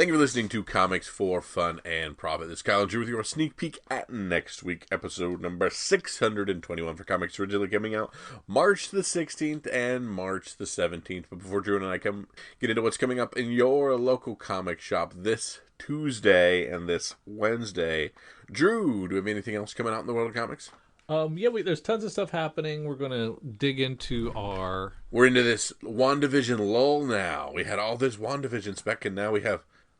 Thank you for listening to Comics for Fun and Profit. This is Kyle Drew with your sneak peek at next week, episode number 621 for comics originally coming out March the 16th and March the 17th. But before Drew and I get into what's coming up in your local comic shop this Tuesday and this Wednesday, Drew, do we have anything else coming out in the world of comics? There's tons of stuff happening. We're going to dig into We're into this WandaVision lull now. We had all this WandaVision spec, and now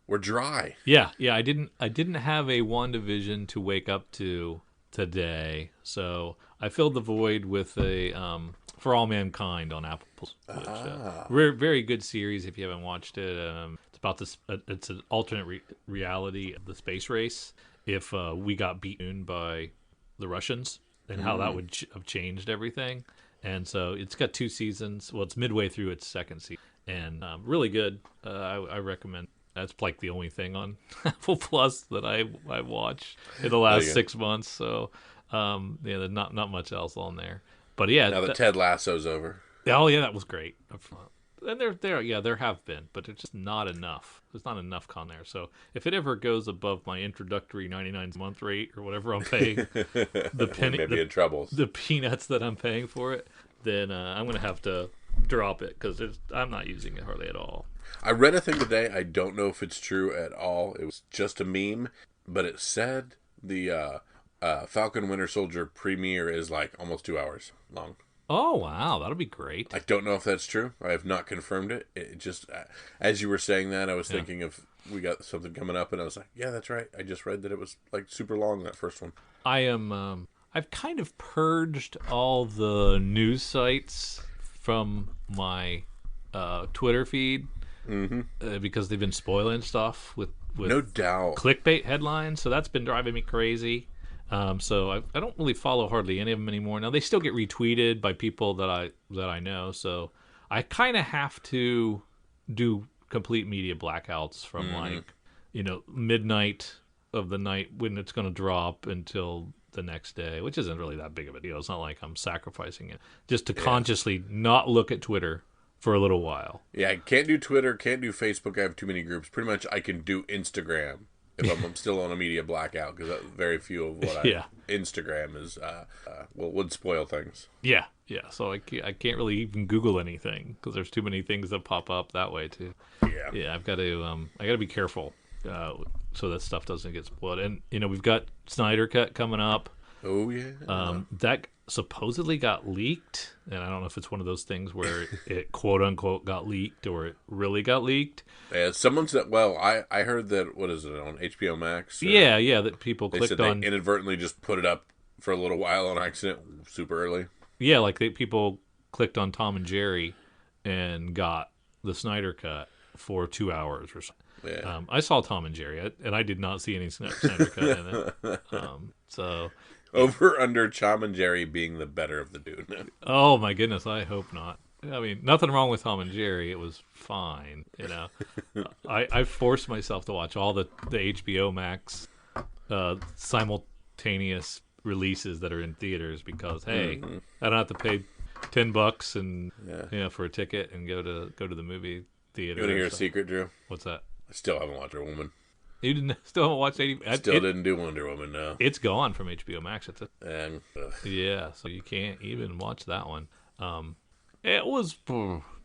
we're dry. Yeah. I didn't have a WandaVision to wake up to today, so I filled the void with a For All Mankind on Apple. Which, very good series if you haven't watched it. It's about this. It's an alternate reality of the space race. If we got beaten by the Russians, and how that would have changed everything. And so it's got 2 seasons. Well, it's midway through its second season, and really good. I recommend. That's like the only thing on Apple Plus that I watched in the last 6 months. So there's not much else on there. But yeah, now that Ted Lasso's over. Oh yeah, that was great. And there have been, but it's just not enough. There's not enough on there. So if it ever goes above my introductory 99 month rate or whatever I'm paying, in trouble. The peanuts that I'm paying for it, then I'm going to have to drop it because I'm not using it hardly at all. I read a thing today. I don't know if it's true at all. It was just a meme, but it said the Falcon Winter Soldier premiere is like almost 2 hours long. Oh, wow. That'll be great. I don't know if that's true. I have not confirmed it. It just, as you were saying that, I was thinking of we got something coming up, and I was like, yeah, that's right. I just read that it was like super long, that first one. I've kind of purged all the news sites from my Twitter feed because they've been spoiling stuff with no doubt clickbait headlines. So that's been driving me crazy. So I don't really follow hardly any of them anymore. Now they still get retweeted by people that I know. So I kind of have to do complete media blackouts from midnight of the night when it's going to drop until the next day, which isn't really that big of a deal. It's not like I'm sacrificing it just to consciously not look at Twitter for a little while. Yeah, I can't do Twitter, can't do Facebook. I have too many groups. Pretty much I can do Instagram. If I'm still on a media blackout, because very few of what Instagram is would spoil things. Yeah. So I can't really even Google anything because there's too many things that pop up that way too. Yeah. I've got to be careful so that stuff doesn't get spoiled. And we've got Snyder Cut coming up. Oh yeah. That supposedly got leaked, and I don't know if it's one of those things where it quote unquote got leaked or it really got leaked. Yeah, someone said, well, I heard that, what is it, on HBO Max? Yeah, that people clicked on. They inadvertently just put it up for a little while on accident, super early. Yeah, like people clicked on Tom and Jerry and got the Snyder Cut for 2 hours or something. Yeah. I saw Tom and Jerry, and I did not see any Snyder Cut in it. So... Over under Tom and Jerry being the better of the two. Oh my goodness, I hope not. I mean, nothing wrong with Tom and Jerry. It was fine, I forced myself to watch all the HBO Max simultaneous releases that are in theaters because I don't have to pay $10 and for a ticket and go to the movie theater. You want to hear a secret, Drew? What's that? I still haven't watched Wonder Woman. You still haven't watched 80? Didn't do Wonder Woman, no. It's gone from HBO Max. Yeah, so you can't even watch that one. It was...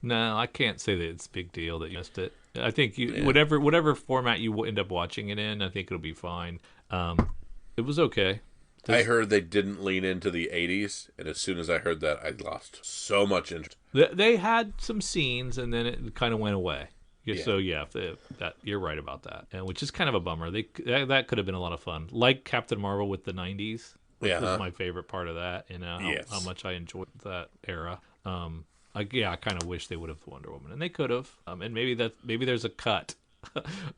No, I can't say that it's a big deal that you missed it. I think whatever format you end up watching it in, I think it'll be fine. It was okay. I heard they didn't lean into the 80s, and as soon as I heard that, I lost so much interest. They had some scenes, and then it kind of went away. So that you're right about that, and which is kind of a bummer. That could have been a lot of fun, like Captain Marvel with the '90s. Which was my favorite part of that. How much I enjoyed that era. I kind of wish they would have Wonder Woman, and they could have. And maybe there's a cut,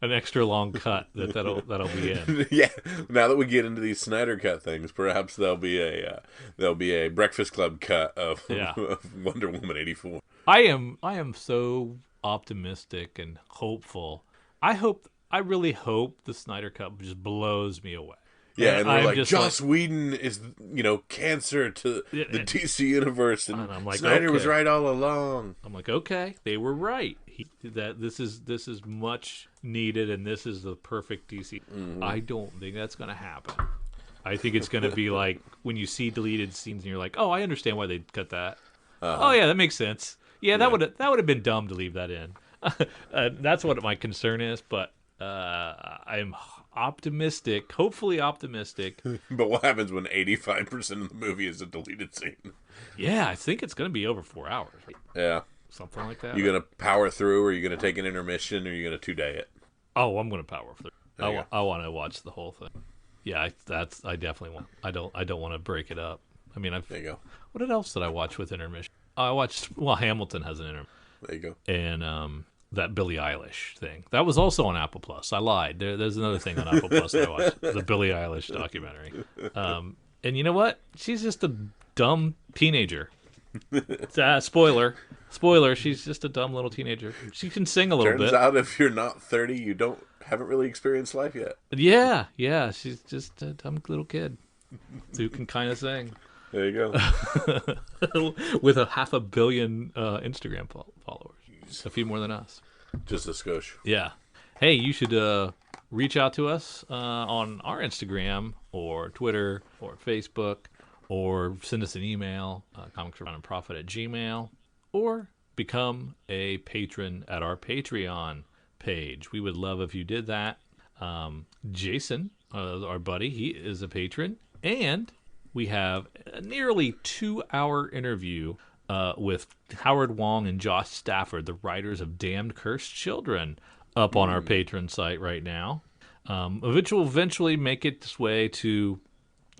an extra long cut that'll be in. Yeah. Now that we get into these Snyder Cut things, perhaps there'll be a Breakfast Club cut of Wonder Woman '84. I am so optimistic and hopeful. I really hope the Snyder Cut just blows me away. Yeah, and they're like, Joss Whedon is, cancer to the DC universe, and I'm like, Snyder was right all along. I'm like, okay, they were right. This is much needed, and this is the perfect DC. I don't think that's going to happen. I think it's going to be like when you see deleted scenes and you're like, oh, I understand why they cut that. Oh yeah, that makes sense. Yeah, that would have been dumb to leave that in. That's what my concern is, but I'm optimistic, hopefully optimistic. But what happens when 85% of the movie is a deleted scene? Yeah, I think it's going to be over 4 hours. Yeah. Something like that. You going to power through, or are you going to take an intermission, or are you going to 2-day it? Oh, I'm going to power through. I want to watch the whole thing. Yeah, I definitely want. I don't want to break it up. I mean, there you go. What else did I watch with intermission? I watched. Well, Hamilton has an intermission. There you go. And that Billie Eilish thing that was also on Apple Plus. I lied. There's another thing on Apple Plus that I watched. The Billie Eilish documentary. And you know what? She's just a dumb teenager. Spoiler. She's just a dumb little teenager. She can sing a little bit. Turns out, if you're not 30, you haven't really experienced life yet. Yeah. She's just a dumb little kid who can kind of sing. There you go. With a 500 million Instagram followers. A few more than us. Just a skosh. Yeah. Hey, you should reach out to us on our Instagram or Twitter or Facebook, or send us an email, comicsforfunandprofit@gmail.com, or become a patron at our Patreon page. We would love if you did that. Jason, our buddy, he is a patron, and we have a nearly 2-hour interview with Howard Wong and Josh Stafford, the writers of Damned Cursed Children, up on our Patreon site right now. Which will eventually make its way to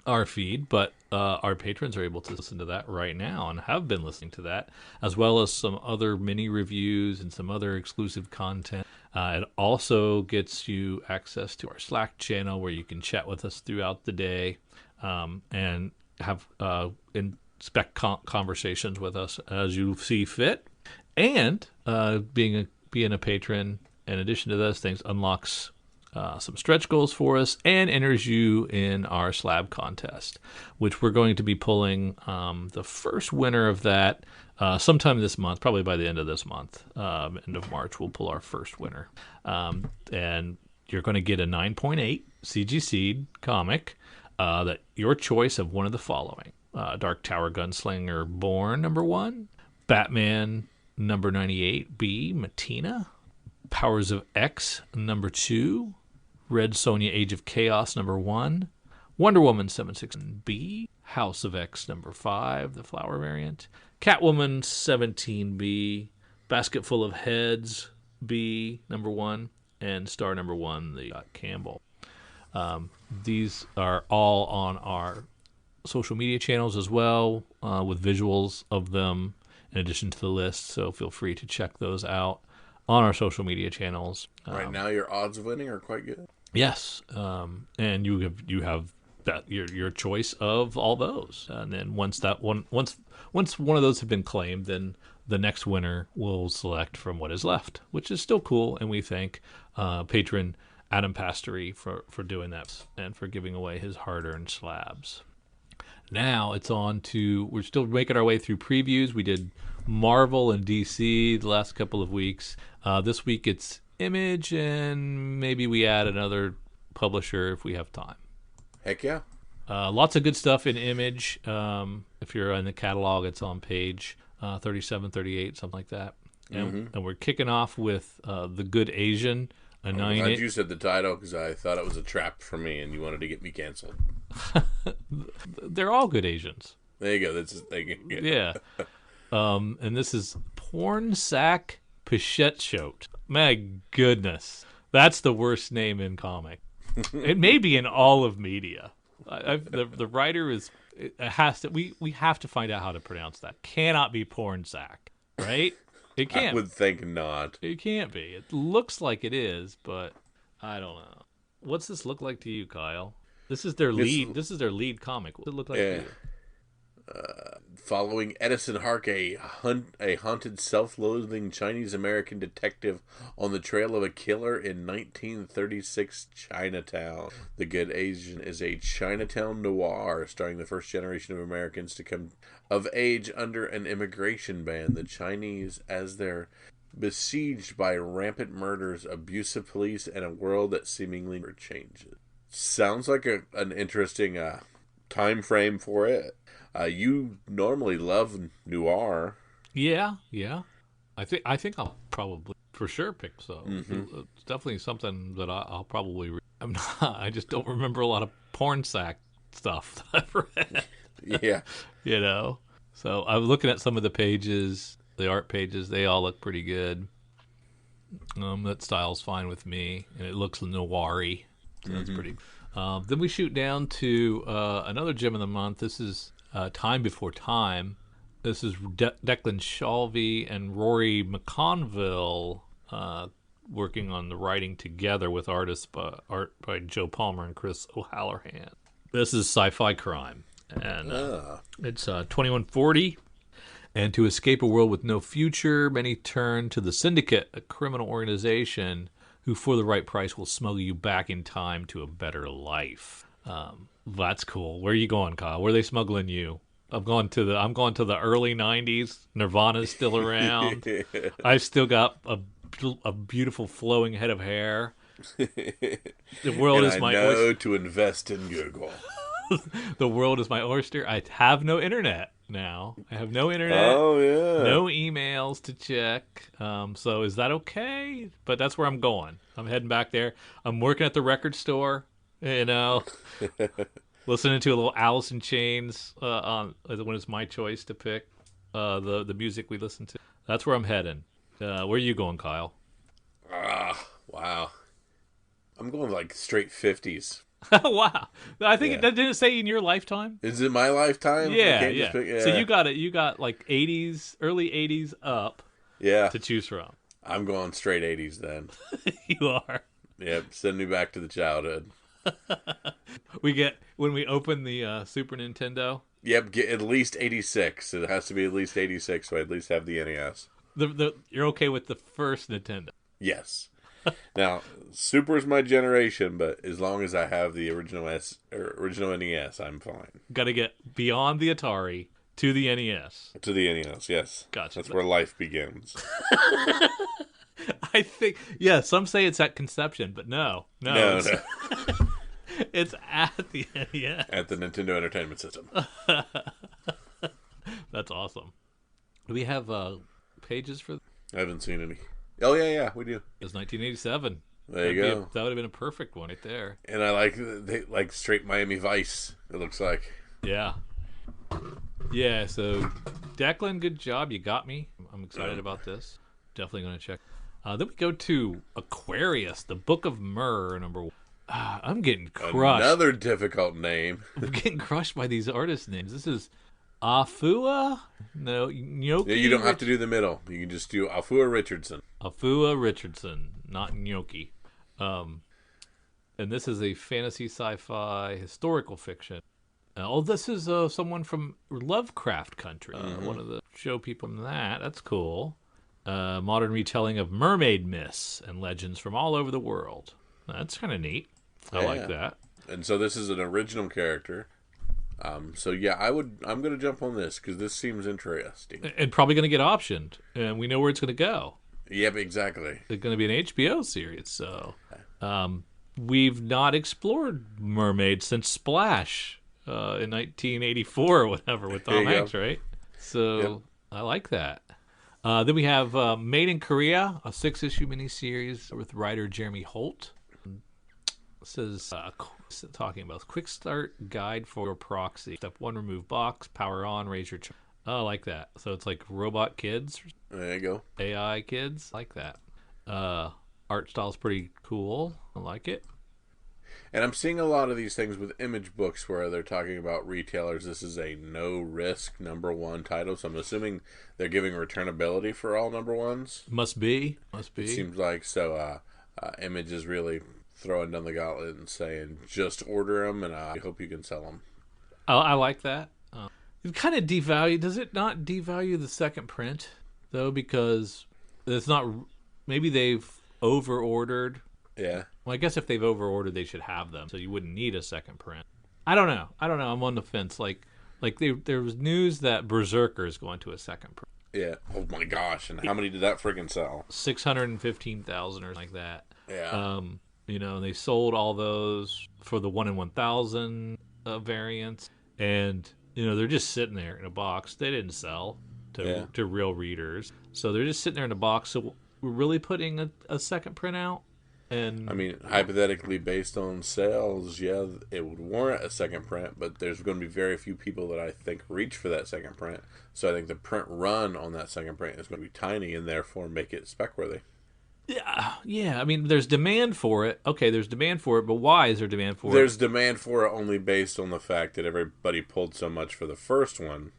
our feed, but our patrons are able to listen to that right now and have been listening to that, as well as some other mini reviews and some other exclusive content. It also gets you access to our Slack channel where you can chat with us throughout the day and have inspect conversations with us as you see fit. And being a patron, in addition to those things, unlocks some stretch goals for us and enters you in our slab contest, which we're going to be pulling the first winner of that sometime this month, probably by the end of this month. End of March, we'll pull our first winner. And you're going to get a 9.8 CG Seed comic, that your choice of one of the following. Dark Tower Gunslinger Born, #1. Batman, #98B, Matina. Powers of X, #2. Red Sonja, Age of Chaos, #1. Wonder Woman 716B. House of X, #5, the flower variant. Catwoman 17B. Basket Full of Heads B, #1. And Star #1, the Campbell. These are all on our social media channels as well, with visuals of them in addition to the list. So feel free to check those out on our social media channels. Right now, your odds of winning are quite good. Yes, and you have that your choice of all those, and then once one of those have been claimed, then the next winner will select from what is left, which is still cool. And we thank patron Adam Pastory for doing that and for giving away his hard-earned slabs. Now it's on to, we're still making our way through previews. We did Marvel and DC the last couple of weeks. This week it's Image, and maybe we add another publisher if we have time. Heck yeah. Lots of good stuff in Image. If you're in the catalog, it's on page 37, 38, something like that. And we're kicking off with The Good Asian. I'm glad you said the title, because I thought it was a trap for me and you wanted to get me canceled. They're all good Asians. There you go. That's his thing. Yeah. And this is Porn Sack Pichetshot. My goodness. That's the worst name in comic. It may be in all of media. The writer is, it has to, we have to find out how to pronounce that. Cannot be Porn Sack, right? It can't. I would think not. It can't be. It looks like it is, but I don't know. What's this look like to you, Kyle? This is their lead. This is their lead comic. What does it look like to you? Following Edison Hark, a haunted, self-loathing Chinese-American detective on the trail of a killer in 1936 Chinatown. The Good Asian is a Chinatown noir starring the first generation of Americans to come of age under an immigration ban. The Chinese, as their besieged by rampant murders, abusive police, and a world that seemingly never changes. Sounds like an interesting time frame for it. You normally love noir. Yeah. I think I'll probably for sure pick so. It's definitely something that I'll probably read. I just don't remember a lot of porn sack stuff that I've read. Yeah. You know? So I was looking at some of the pages, the art pages, they all look pretty good. That style's fine with me, and it looks noir-y. So that's pretty then we shoot down to another gem of the month. This is Time Before Time. This is Declan Shalvey and Rory McConville working on the writing together with art by Joe Palmer and Chris O'Halloran. This is sci-fi crime, and it's 2140. And to escape a world with no future, many turn to the Syndicate, a criminal organization who, for the right price, will smuggle you back in time to a better life. That's cool. Where are you going, Kyle? Where are they smuggling you? I'm going to the early '90s. Nirvana's still around. I've still got a beautiful flowing head of hair. The world is my oyster. I know to invest in Google. The world is my oyster. I have no internet now. I have no internet. Oh yeah. No emails to check. So is that okay? But that's where I'm going. I'm heading back there. I'm working at the record store. You know. Listening to a little Alice in Chains on when it's my choice to pick the music we listen to. That's where I'm heading. Where are you going, Kyle? Wow. I'm going like straight 50s. Wow. I think that didn't say in your lifetime. Is it my lifetime? Yeah. So you got it. You got like 80s, early 80s up. Yeah. To choose from. I'm going straight 80s then. You are. Yep. Send me back to the childhood. We get when we open the Super Nintendo. Yep, get at least 86. It has to be at least 86, so I at least have the NES. You're okay with the first Nintendo? Yes. Now, Super is my generation, but as long as I have the original NES, I'm fine. Got to get beyond the Atari to the NES. To the NES, yes. Gotcha. That's where life begins. I think, some say it's at conception, but no. It's at the NES. At the Nintendo Entertainment System. That's awesome. Do we have pages for? I haven't seen any. Oh, yeah, we do. It's 1987. There you go. That would have been a perfect one right there. And I like straight Miami Vice, it looks like. Yeah. Yeah, so Declan, good job. You got me. I'm excited about this. Definitely going to check. Then we go to Aquarius, the Book of Myrrh, number 1. I'm getting crushed. Another difficult name. I'm getting crushed by these artist names. This is Afua? No, Gnocchi. Yeah, you don't have to do the middle. You can just do Afua Richardson. Afua Richardson, not Gnocchi. And this is a fantasy sci-fi historical fiction. This is someone from Lovecraft Country. One of the show people from that. That's cool. Modern retelling of mermaid myths and legends from all over the world. That's kind of neat. I like that. And so this is an original character. I'm going to jump on this because this seems interesting. And probably going to get optioned. And we know where it's going to go. Yep, exactly. It's going to be an HBO series. So we've not explored mermaids since Splash in 1984 or whatever with Tom Hanks, right? So I like that. Then we have Made in Korea, a 6-issue miniseries with writer Jeremy Holt. This is talking about quick start guide for your proxy. Step 1, remove box, power on, raise your I like that. So it's like robot kids. There you go. AI kids. I like that. Art style's pretty cool. I like it. And I'm seeing a lot of these things with image books where they're talking about retailers. This is a no-risk number 1 title, so I'm assuming they're giving returnability for all number 1s. Must be. It seems like so. Image is really throwing down the gauntlet and saying, just order them, and I hope you can sell them. I like that. It kind of devalue. Does it not devalue the second print though? Because it's not. Maybe they've over-ordered. Yeah. Well, I guess if they've over-ordered, they should have them, so you wouldn't need a second print. I don't know. I'm on the fence. Like there was news that Berserker is going to a second print. Yeah. Oh my gosh! And how many did that friggin' sell? 615,000 or like that. Yeah. And they sold all those for the 1 in 1,000 variants, and they're just sitting there in a box. They didn't sell Yeah. to real readers, so they're just sitting there in a box. So we're really putting a second print out, I and mean, hypothetically, based on sales, yeah, it would warrant a second print, but there's going to be very few people that I think reach for that second print. So I think the print run on that second print is going to be tiny and therefore make it spec worthy. yeah. I mean, there's demand for it. Okay, there's demand for it, but why is there demand for There's it? demand for it only based on the fact that everybody pulled so much for the first one,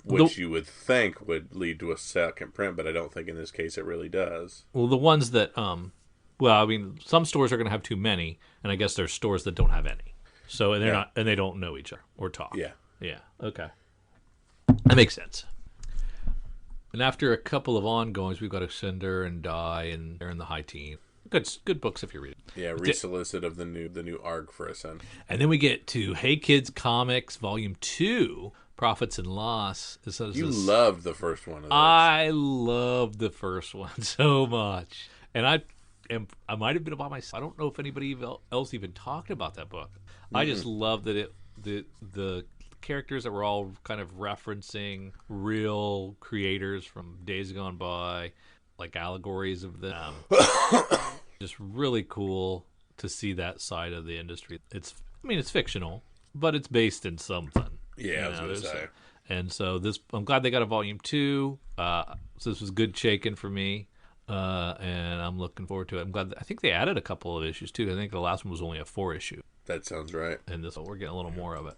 The, which you would think would lead to a second print, but I don't think in this case it really does. well, the ones that well, I mean, some stores are going to have too many, and I guess there's stores that don't have any. So and they're Yeah. not, and they don't know each other or talk. Yeah. Yeah. Okay. That makes sense. And after a couple of ongoings, we've got Ascender and Die, and they're in the high teen. Good books if you read it. Yeah, resolicit of the new ARG for Ascend. And then we get to Hey Kids Comics Volume 2, Profits and Loss. You loved the first one of those. I loved the first one so much. And I might have been by myself. I don't know if anybody else even talked about that book. I just loved that the characters that were all kind of referencing real creators from days gone by, like allegories of them. Just really cool to see that side of the industry. It's fictional, but it's based in something. Yeah, I was going to say. And so I'm glad they got a volume 2. So this was good Chaykin for me. And I'm looking forward to it. I think they added a couple of issues too. I think the last one was only a 4 issue. That sounds right. And we're getting a little more of it.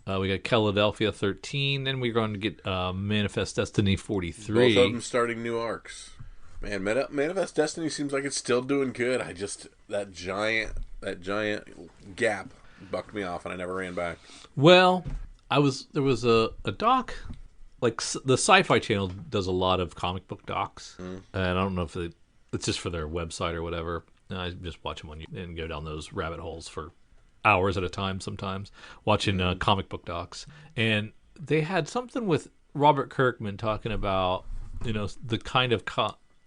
We got Philadelphia 13. Then we're going to get Manifest Destiny 43. Both of them starting new arcs. Man, Manifest Destiny seems like it's still doing good. That giant gap bucked me off, and I never ran back. Well, there was a doc, like the Sci-Fi Channel does a lot of comic book docs, and I don't know if it's just for their website or whatever. I just watch them and go down those rabbit holes for hours at a time sometimes, watching comic book docs. And they had something with Robert Kirkman talking about, the kind of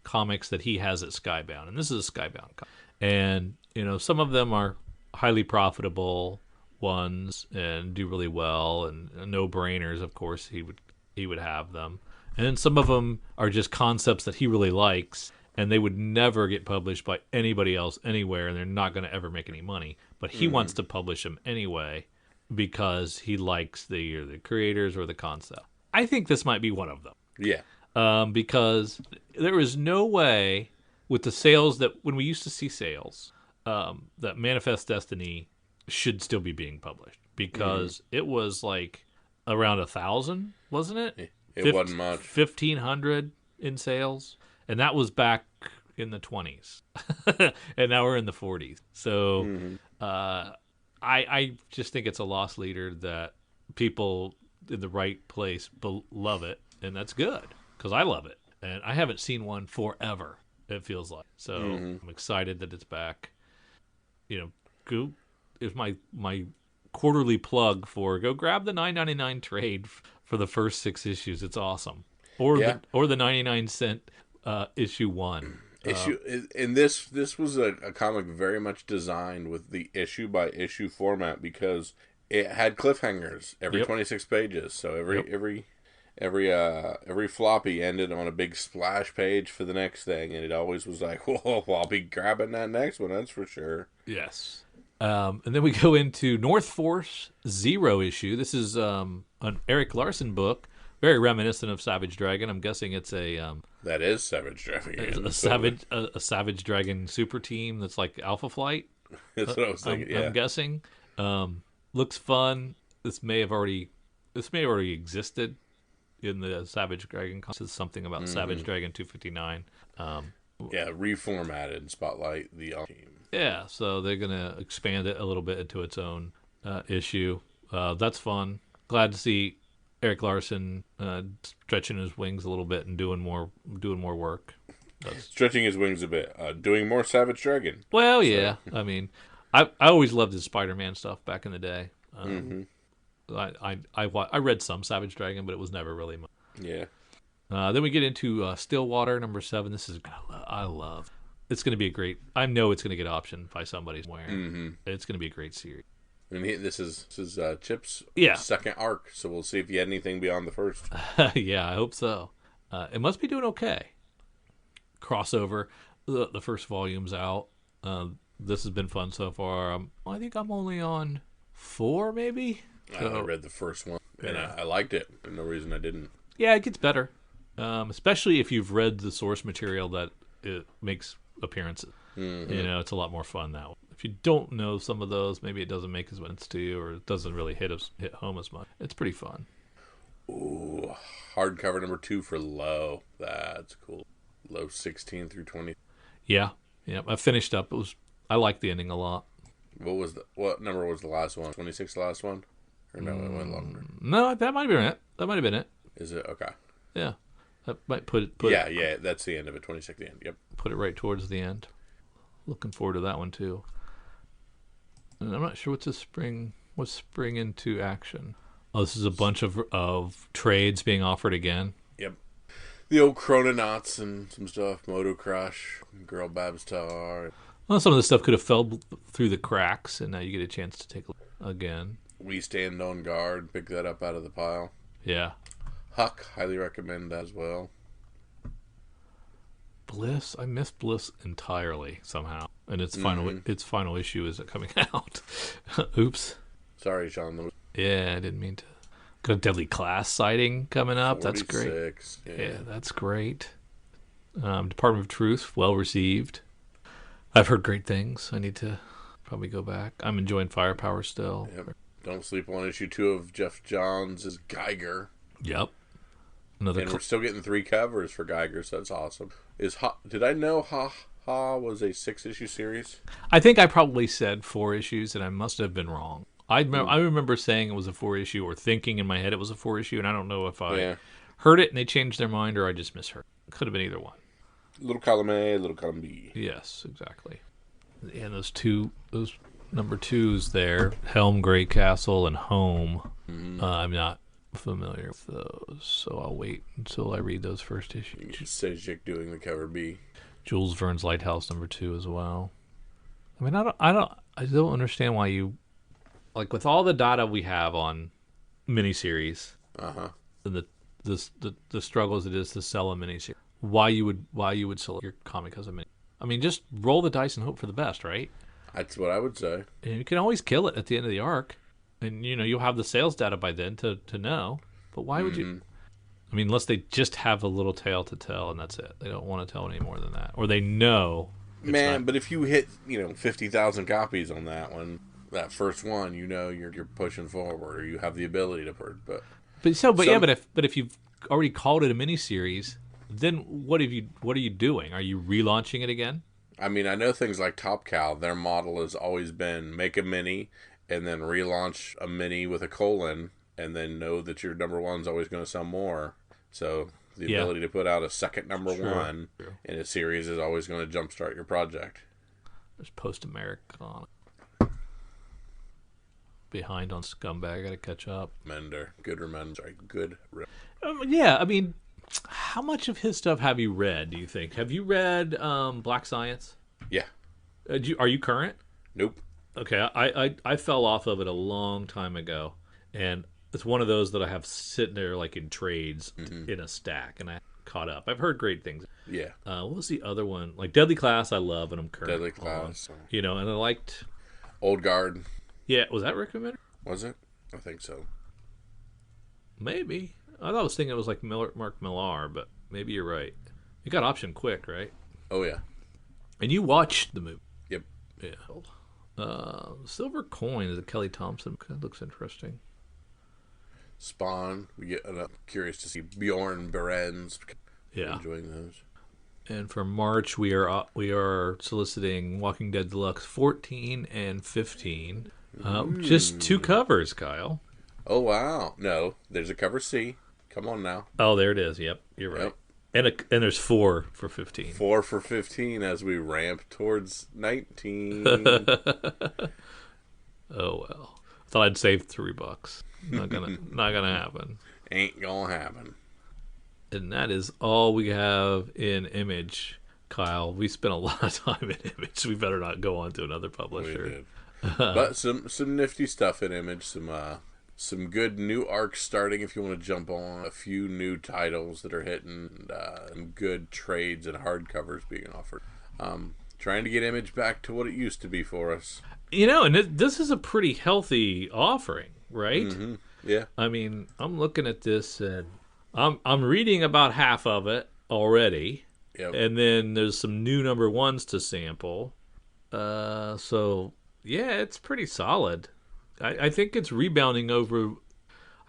comics that he has at Skybound. And this is a Skybound comic. And, some of them are highly profitable ones and do really well, and no-brainers, of course, he would have them. And then some of them are just concepts that he really likes, and they would never get published by anybody else anywhere, and they're not going to ever make any money. But he wants to publish them anyway because he likes either the creators or the concept. I think this might be one of them. Yeah. Because there is no way with the sales that when we used to see sales, that Manifest Destiny should still be being published, because it was like around 1,000, wasn't it? It wasn't much. 1,500 in sales, and that was back in the 20s, and now we're in the 40s. So I just think it's a lost leader that people in the right place love it, and that's good because I love it, and I haven't seen one forever. It feels like so. I'm excited that it's back. Go is my quarterly plug for go grab the $9.99 trade for the first 6 issues. It's awesome, or the 99-cent issue 1. And this was a comic very much designed with the issue by issue format, because it had cliffhangers every 26 pages. So every floppy ended on a big splash page for the next thing, and it always was like, whoa, I'll be grabbing that next one, that's for sure. Yes. And then we go into North Force 0 issue. This is an Eric Larson book, very reminiscent of Savage Dragon. I'm guessing it's that is Savage Dragon. A Savage Dragon super team that's like Alpha Flight. That's what I was thinking. I'm guessing. Looks fun. This may have already existed in the Savage Dragon. This is something about Savage Dragon 259. Reformatted, spotlight the team. Yeah, so they're gonna expand it a little bit into its own issue. That's fun. Glad to see Eric Larson stretching his wings a little bit and doing more work. Stretching his wings a bit, doing more Savage Dragon. Well, yeah. I mean, I always loved his Spider-Man stuff back in the day. I read some Savage Dragon, but it was never really much. Yeah. Then we get into Stillwater, number 7. This is I love. It's going to be a great. I know it's going to get optioned by somebody somewhere. Mm-hmm. It's going to be a great series. And this is Chip's Yeah. second arc, so we'll see if he had anything beyond the first. Yeah, I hope so. It must be doing okay. Crossover. The first volume's out. This has been fun so far. I think I'm only on 4, maybe. I read the first one, and I liked it. There's no reason I didn't. Yeah, it gets better, especially if you've read the source material that it makes appearances. Mm-hmm. It's a lot more fun now. If you don't know some of those, maybe it doesn't make as much sense to you, or it doesn't really hit home as much. It's pretty fun. Ooh, hardcover number 2 for Low. That's cool. Low 16 through 20. Yeah. I finished up. I liked the ending a lot. What number was the last one? 26, the last one, or no? It went longer. No, that might have been it. Is it okay? Yeah, that might put Yeah. That's the end of it. 26, the end. Yep. Put it right towards the end. Looking forward to that one too. And I'm not sure what's spring into action. Oh, this is a bunch of trades being offered again. Yep. The old Chrononauts and some stuff. Moto Crush, Girl Babstar. Well, some of the stuff could have fell through the cracks, and now you get a chance to take a look again. We Stand on Guard. Pick that up out of the pile. Yeah. Huck, highly recommend that as well. Bliss, I missed Bliss entirely somehow, and its final issue isn't coming out. Oops. Sorry, Sean. Yeah, I didn't mean to. Got a Deadly Class sighting coming up. 46, that's great. Yeah, that's great. Department of Truth, well received. I've heard great things. I need to probably go back. I'm enjoying Firepower still. Yep. Don't sleep on issue 2 of Jeff Johns' Geiger. Yep. We're still getting 3 covers for Geiger, so that's awesome. Did I know Ha was a 6-issue series? I think I probably said 4 issues, and I must have been wrong. I remember saying it was a 4 issue, or thinking in my head it was a 4 issue, and I don't know if I heard it and they changed their mind, or I just misheard. Could have been either one. Little column A, little column B. Yes, exactly. And those number 2s there, Helm, Great Castle, and Home. Mm-hmm. I'm not familiar with those, so I'll wait until I read those first issues. Sejic doing the cover B. Jules Verne's Lighthouse number 2 as well. I mean, I don't understand why you, like, with all the data we have on miniseries, and the struggles it is to sell a miniseries, why you would sell your comic as a mini. I mean, just roll the dice and hope for the best, right? That's what I would say. And you can always kill it at the end of the arc, and you'll have the sales data by then to know. But why would you? I mean, unless they just have a little tale to tell, and that's it. They don't want to tell any more than that, or they know. But if you hit 50,000 copies on that one, that first one, you're pushing forward, or you have the ability to push. But if you've already called it a miniseries, then what are you doing? Are you relaunching it again? I mean, I know things like Top Cow, their model has always been make a mini and then relaunch a mini with a colon, and then know that your number one's always going to sell more. So the ability to put out a second number one in a series is always going to jumpstart your project. There's Post-Americana. Behind on Scumbag, got to catch up. Mender. Yeah, I mean, how much of his stuff have you read, do you think? Have you read Black Science? Yeah. Are you current? Nope. Okay, I fell off of it a long time ago, and it's one of those that I have sitting there like in trades in a stack, and I caught up. I've heard great things. Yeah. What was the other one? Like Deadly Class, I love, and I'm current. Deadly Class. And I liked Old Guard. Yeah, was that recommended? Was it? I think so. Maybe. I thought I was thinking it was like Mark Millar, but maybe you're right. It got optioned quick, right? Oh, yeah. And you watched the movie. Yep. Yeah. Silver Coin is a Kelly Thompson. That looks interesting. Spawn. We get curious to see Bjorn Berens. Yeah. Enjoying those. And for March, we are soliciting Walking Dead Deluxe 14 and 15. Just 2 covers, Kyle. Oh, wow. No, there's a cover C. Come on now. Oh, there it is. Yep, you're right. Yep. And there's 4 for 15. 4 for 15 as we ramp towards 19. Oh, well. I thought I'd save $3. Not gonna happen. Ain't gonna happen. And that is all we have in Image, Kyle. We spent a lot of time in Image. We better not go on to another We publisher. did. But some nifty stuff in Image, some good new arcs starting if you want to jump on, a few new titles that are hitting, and good trades and hardcovers being offered. Trying to get Image back to what it used to be for us. And this is a pretty healthy offering, right? Mm-hmm. Yeah. I mean, I'm looking at this and I'm reading about half of it already. Yep. And then there's some new number ones to sample. So yeah, it's pretty solid. I think it's rebounding over,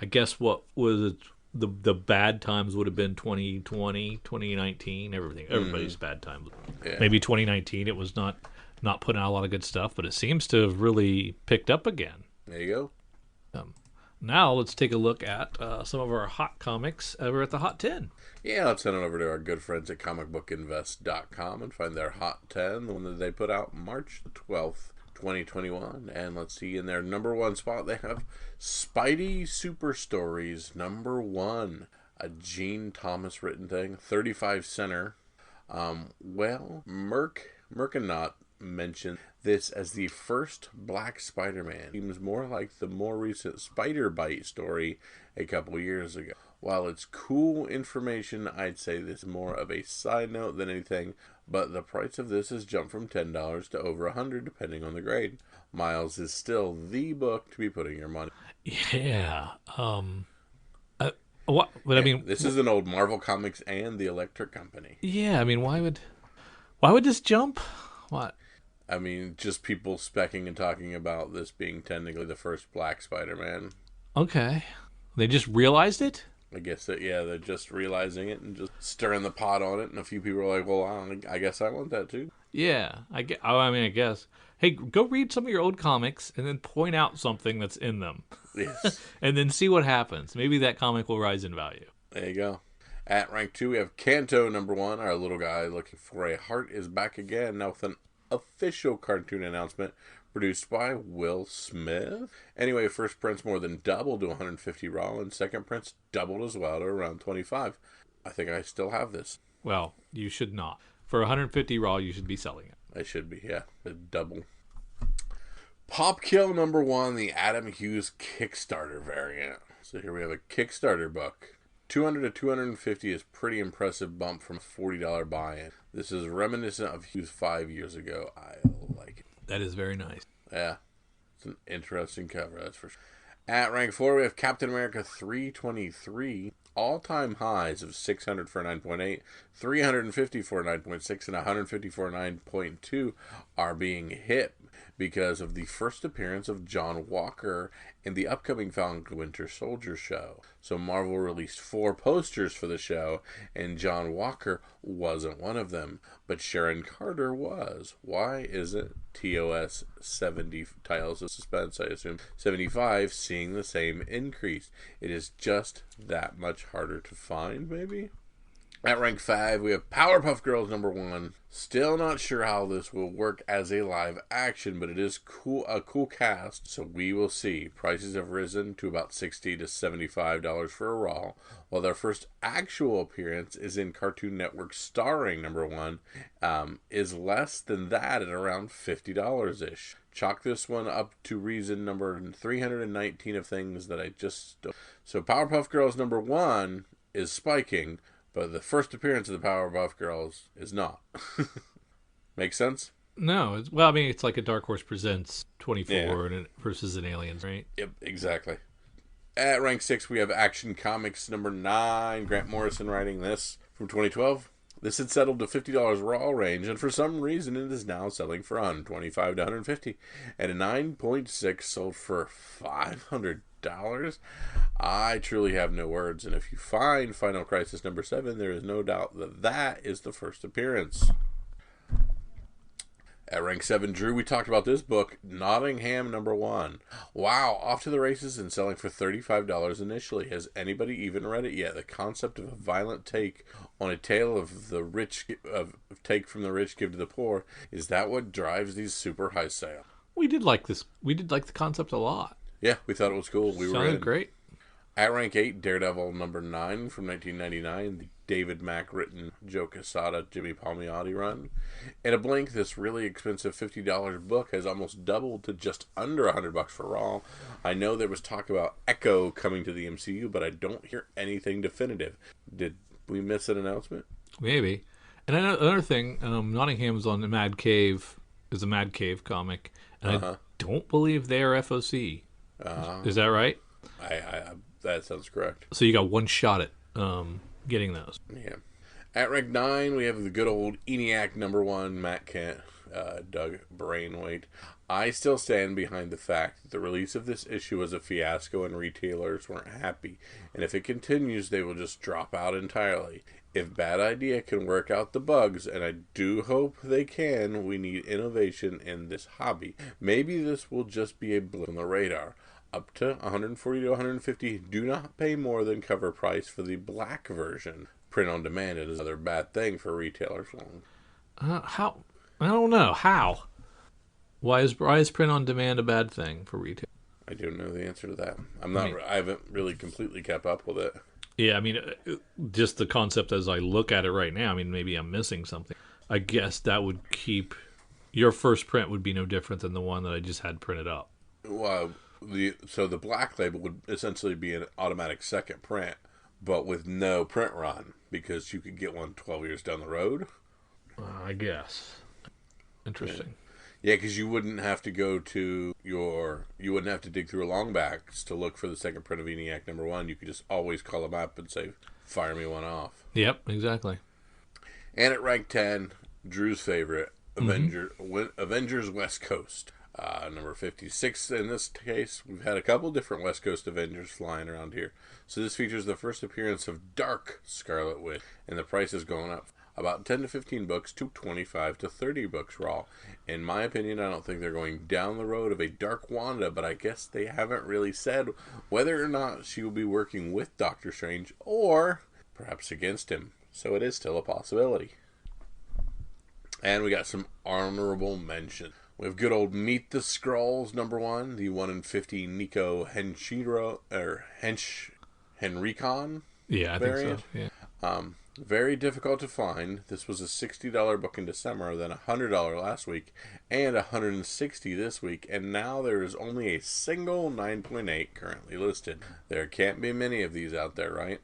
I guess, what was it? The bad times would have been 2020, 2019, everybody's bad times. Yeah. Maybe 2019 it was not putting out a lot of good stuff, but it seems to have really picked up again. There you go. Now let's take a look at some of our hot comics over at the Hot 10. Yeah, let's head on over to our good friends at comicbookinvest.com and find their Hot 10, the one that they put out March the 12th, 2021. And let's see, in their number one spot, they have Spidey Super Stories number 1, a Gene Thomas written thing, 35 center. Merkenot mentioned this as the first Black Spider-Man. Seems more like the more recent Spider-Bite story a couple years ago. While it's cool information, I'd say this is more of a side note than anything, but the price of this has jumped from $10 to over $100 depending on the grade. Miles is still the book to be putting your money. Yeah. What? But I mean, this is an old Marvel Comics and the Electric Company. Yeah, I mean, why would this jump? What? I mean, just people specking and talking about this being technically the first Black Spider-Man. Okay. They just realized it? I guess that, yeah, they're just realizing it and just stirring the pot on it, and a few people are like, well, I guess I want that too. Yeah, I guess. Hey, go read some of your old comics and then point out something that's in them. Yes. And then see what happens. Maybe that comic will rise in value. There you go. At rank 2, we have Canto number 1, our little guy looking for a heart is back again, now with an official cartoon announcement produced by Will Smith. Anyway, first print's more than doubled to 150 raw, and second print's doubled as well to around 25. I think I still have this. Well, you should not. For 150 raw, you should be selling it. I should be, yeah. A double. Pop Kill number 1, the Adam Hughes Kickstarter variant. So here we have a Kickstarter book. 200 to 250 is pretty impressive bump from a $40 buy-in. This is reminiscent of Hughes 5 years ago. I like it. That is very nice. Yeah. It's an interesting cover, that's for sure. At rank 4, we have Captain America 323. All-time highs of 600 for 9.8, 350 for 9.6, and 150 for 9.2 are being hit because of the first appearance of John Walker in the upcoming Falcon Winter Soldier show. So Marvel released 4 posters for the show, and John Walker wasn't one of them, but Sharon Carter was. Why isn't TOS 70, Titles of Suspense, I assume, 75 seeing the same increase? It is just that much harder to find, maybe? At rank 5, we have Powerpuff Girls number 1. Still not sure how this will work as a live action, but it is a cool cast, so we will see. Prices have risen to about $60 to $75 for a raw, while their first actual appearance is in Cartoon Network starring number 1, is less than that at around $50-ish. Chalk this one up to reason number 319 of things that I just... So Powerpuff Girls number 1 is spiking, but the first appearance of the Powerpuff Girls is not. Make sense? No. It's like a Dark Horse Presents 24 versus an Aliens, right? Yep, exactly. At rank 6, we have Action Comics number 9. Grant Morrison writing this from 2012. This had settled to $50 raw range, and for some reason it is now selling for $125 to $150. And a 9.6 sold for $500. I truly have no words, and if you find Final Crisis number 7, there is no doubt that that is the first appearance. At rank 7, Drew, we talked about this book, Nottingham number 1. Wow, off to the races and selling for $35 initially. Has anybody even read it yet? The concept of a violent take on a tale of the rich, take from the rich, give to the poor. Is that what drives these super high sales? We did like this. We did like the concept a lot. Yeah, we thought it was cool. We Sounded great. At rank 8, Daredevil number 9 from 1999, the David Mack written Joe Quesada, Jimmy Palmiotti run. In a blink, this really expensive $50 book has almost doubled to just under $100 for Raw. I know there was talk about Echo coming to the MCU, but I don't hear anything definitive. Did we miss an announcement? Maybe. And another thing, Nottingham's on the Mad Cave is a Mad Cave comic, and I don't believe they are FOC. Is that right? That sounds correct. So you got one shot at getting those. Yeah. At rank 9, we have the good old ENIAC number 1, Matt Kent, Doug Brainweight. I still stand behind the fact that the release of this issue was a fiasco and retailers weren't happy. And if it continues, they will just drop out entirely. If Bad Idea can work out the bugs, and I do hope they can, we need innovation in this hobby. Maybe this will just be a blip on the radar. Up to $140 to $150. Do not pay more than cover price for the black version. Print on demand is another bad thing for retailers. How? I don't know. How? Why is print on demand a bad thing for retail? I don't know the answer to that. I haven't really completely kept up with it. Yeah, I mean, just the concept as I look at it right now, I mean, maybe I'm missing something. I guess that would keep... Your first print would be no different than the one that I just had printed up. Well... So the black label would essentially be an automatic second print, but with no print run, because you could get one 12 years down the road. I guess. Interesting. Yeah, because you wouldn't have to you wouldn't have to dig through a longbacks to look for the second print of ENIAC number 1. You could just always call them up and say, fire me one off. Yep, exactly. And at rank 10, Drew's favorite, Avengers West Coast. Number 56 in this case. We've had a couple different West Coast Avengers flying around here. So this features the first appearance of Dark Scarlet Witch, and the price is going up about 10 to 15 books to 25 to 30 books raw. In my opinion, I don't think they're going down the road of a Dark Wanda, but I guess they haven't really said whether or not she will be working with Doctor Strange or perhaps against him. So it is still a possibility. And we got some honorable mentions. We have good old Meet the Skrulls number 1, the 1 in 50 Nico Henshiro or Henricon. Yeah, I variant. think so. Yeah. Very difficult to find. This was a $60 book in December, then $100 last week, and $160 this week, and now there is only a single 9.8 currently listed. There can't be many of these out there, right?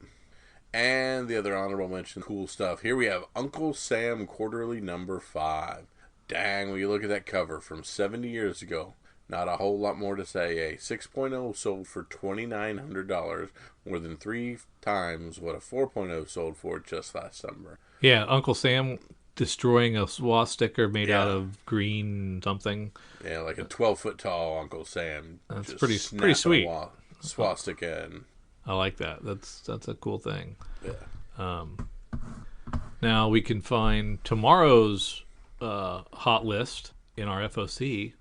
And the other honorable mention, cool stuff. Here we have Uncle Sam Quarterly number 5. Dang, when you look at that cover from 70 years ago, not a whole lot more to say. A 6.0 sold for $2,900, more than 3 times what a 4.0 sold for just last summer. Yeah, Uncle Sam destroying a swastika made out of green something. Yeah, like a 12-foot tall Uncle Sam. That's pretty sweet. Swastika. And I like that. That's a cool thing. Yeah. Now we can find tomorrow's hot list in our FOC,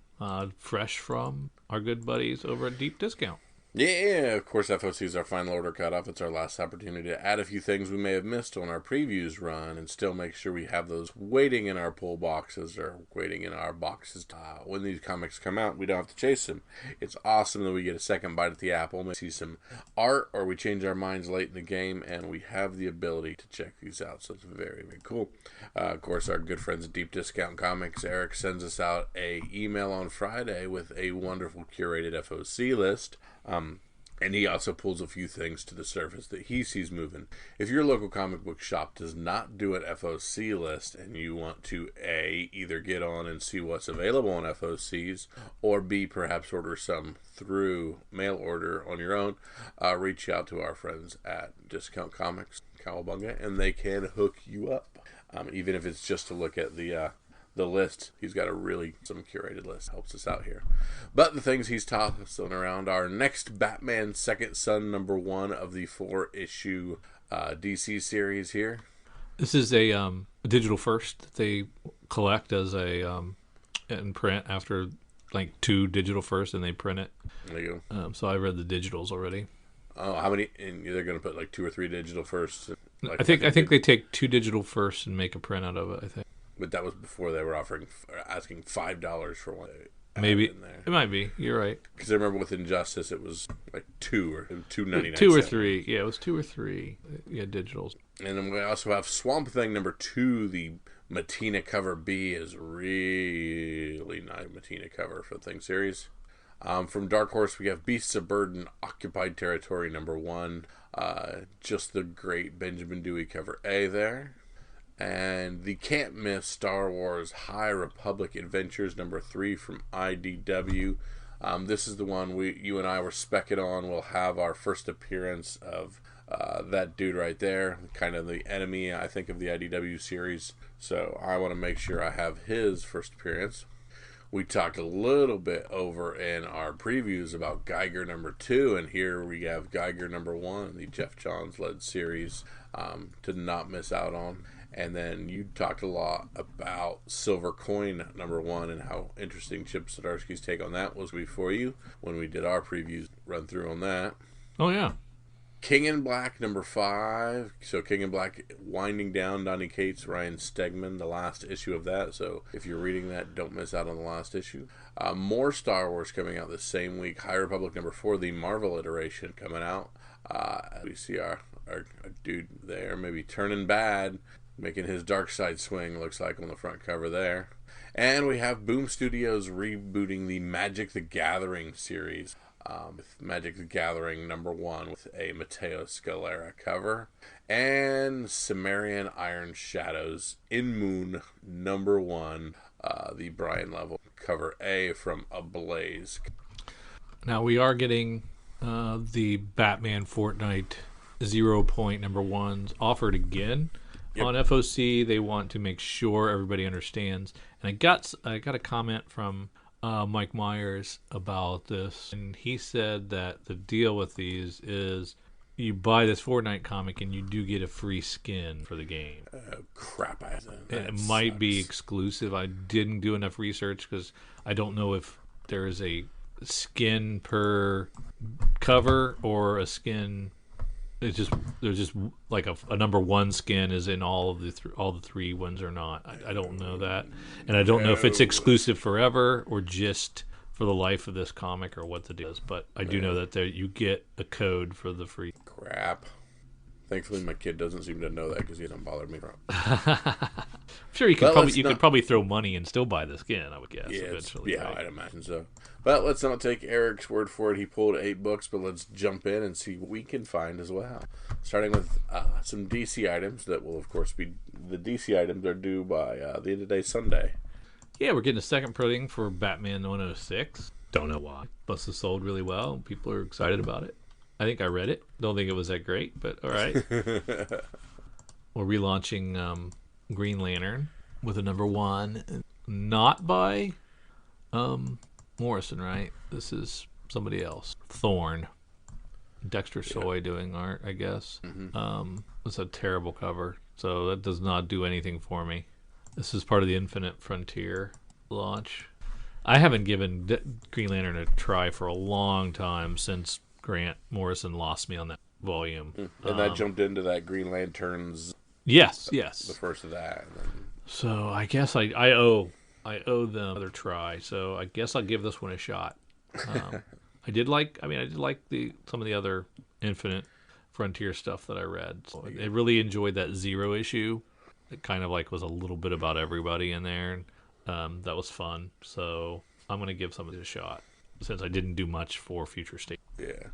fresh from our good buddies over at Deep Discount. Yeah, of course, FOC is our final order cutoff. It's our last opportunity to add a few things we may have missed on our previews run and still make sure we have those waiting in our pull boxes or waiting in our boxes. When these comics come out, we don't have to chase them. It's awesome that we get a second bite at the apple, maybe see some art, or we change our minds late in the game, and we have the ability to check these out. So it's very, very cool. Of course, our good friends at Deep Discount Comics, Eric sends us out a email on Friday with a wonderful curated FOC list. And he also pulls a few things to the surface that he sees moving. If your local comic book shop does not do an FOC list and you want to A, either get on and see what's available on FOCs, or B, perhaps order some through mail order on your own, reach out to our friends at Discount Comics Cowabunga and they can hook you up. Even if it's just to look at the list. He's got some curated list. Helps us out here. But the things he's tossing around are next Batman Second Son number 1 of the 4-issue DC series here. This is a digital first that they collect as a in print after like 2 digital first and they print it. There you go. So I read the digitals already. Oh, how many? And they're going to put like 2 or 3 digital firsts. I think they take 2 digital first and make a print out of it. I think. But that was before they were asking $5 for one. Maybe in there. it might be. You're right. Because I remember with Injustice, it was like $2.99. 2 or 3. Yeah, it was 2 or 3. Yeah, digitals. And then we also have Swamp Thing #2. The Matina cover B is really nice. Matina cover for the Thing series. From Dark Horse, we have Beasts of Burden, Occupied Territory #1. Just the great Benjamin Dewey cover A there. And the Can't Miss Star Wars High Republic Adventures #3 from IDW. This is the one you and I were specking on. We'll have our first appearance of that dude right there, kind of the enemy, I think, of the IDW series. So I want to make sure I have his first appearance. We talked a little bit over in our previews about Geiger #2, and here we have Geiger #1, the Jeff Johns led series, to not miss out on. And then you talked a lot about Silver Coin #1 and how interesting Chip Zdarsky's take on that was before you when we did our previews run through on that. Oh, yeah. King in Black #5. So King in Black winding down, Donny Cates, Ryan Stegman, the last issue of that. So if you're reading that, don't miss out on the last issue. More Star Wars coming out this same week. High Republic #4, the Marvel iteration coming out. We see our dude there, maybe turning bad, making his dark side swing, looks like, on the front cover there. And we have Boom Studios rebooting the Magic the Gathering series. With Magic the Gathering #1 with a Matteo Scalera cover. And Cimmerian Iron Shadows in Moon #1, the Brian Level cover A from Ablaze. Now we are getting the Batman Fortnite 0 point #1s offered again. Yep. On FOC. They want to make sure everybody understands. And I got a comment from Mike Myers about this, and he said that the deal with these is you buy this Fortnite comic and you do get a free skin for the game. Crap. It might be exclusive. I didn't do enough research because I don't know if there is a skin per cover or a skin. There's just like a #1 skin is in all the 3 ones or not. I don't know that, and I don't know if it's exclusive forever or just for the life of this comic or what the deal is. But I do know that you get a code for the free. Crap. Thankfully, my kid doesn't seem to know that because he doesn't bother me. I'm sure you could probably throw money and still buy the skin. I would guess. Eventually. Yeah, right? I'd imagine so. But let's not take Eric's word for it. He pulled 8 books, but let's jump in and see what we can find as well. Starting with some DC items that will, of course, be the DC items are due by the end of day Sunday. Yeah, we're getting a second printing for Batman 106. Don't know why. Plus, it sold really well. People are excited about it. I think I read it. Don't think it was that great, but all right. We're relaunching Green Lantern with a #1, not by Morrison, right? This is somebody else. Thorn. Dexter Soy doing art, I guess. Mm-hmm. It's a terrible cover, so that does not do anything for me. This is part of the Infinite Frontier launch. I haven't given Green Lantern a try for a long time since Grant Morrison lost me on that volume. And that jumped into that Green Lanterns. Yes. The first of that. And then... So I guess I owe them another try. So I guess I'll give this one a shot. I did like some of the other Infinite Frontier stuff that I read. So I really enjoyed that 0 issue. It kind of like was a little bit about everybody in there. That was fun. So I'm going to give some of it a shot since I didn't do much for Future State. Yeah.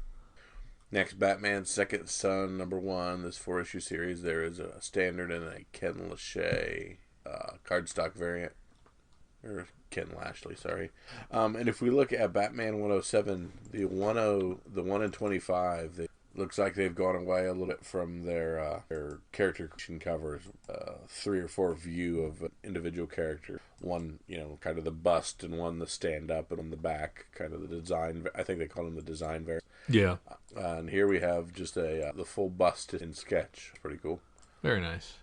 Next, Batman Second Son #1. This 4-issue series. There is a standard and a Ken Lachey cardstock variant. Or Ken Lashley, sorry. And if we look at Batman 107, the 1 in 25, it looks like they've gone away a little bit from their character covers. 3 or 4 view of an individual character. One, kind of the bust, and one the stand up, and on the back, kind of the design. I think they call them the design variant. Yeah. And here we have just the full bust in sketch. It's pretty cool. Very nice.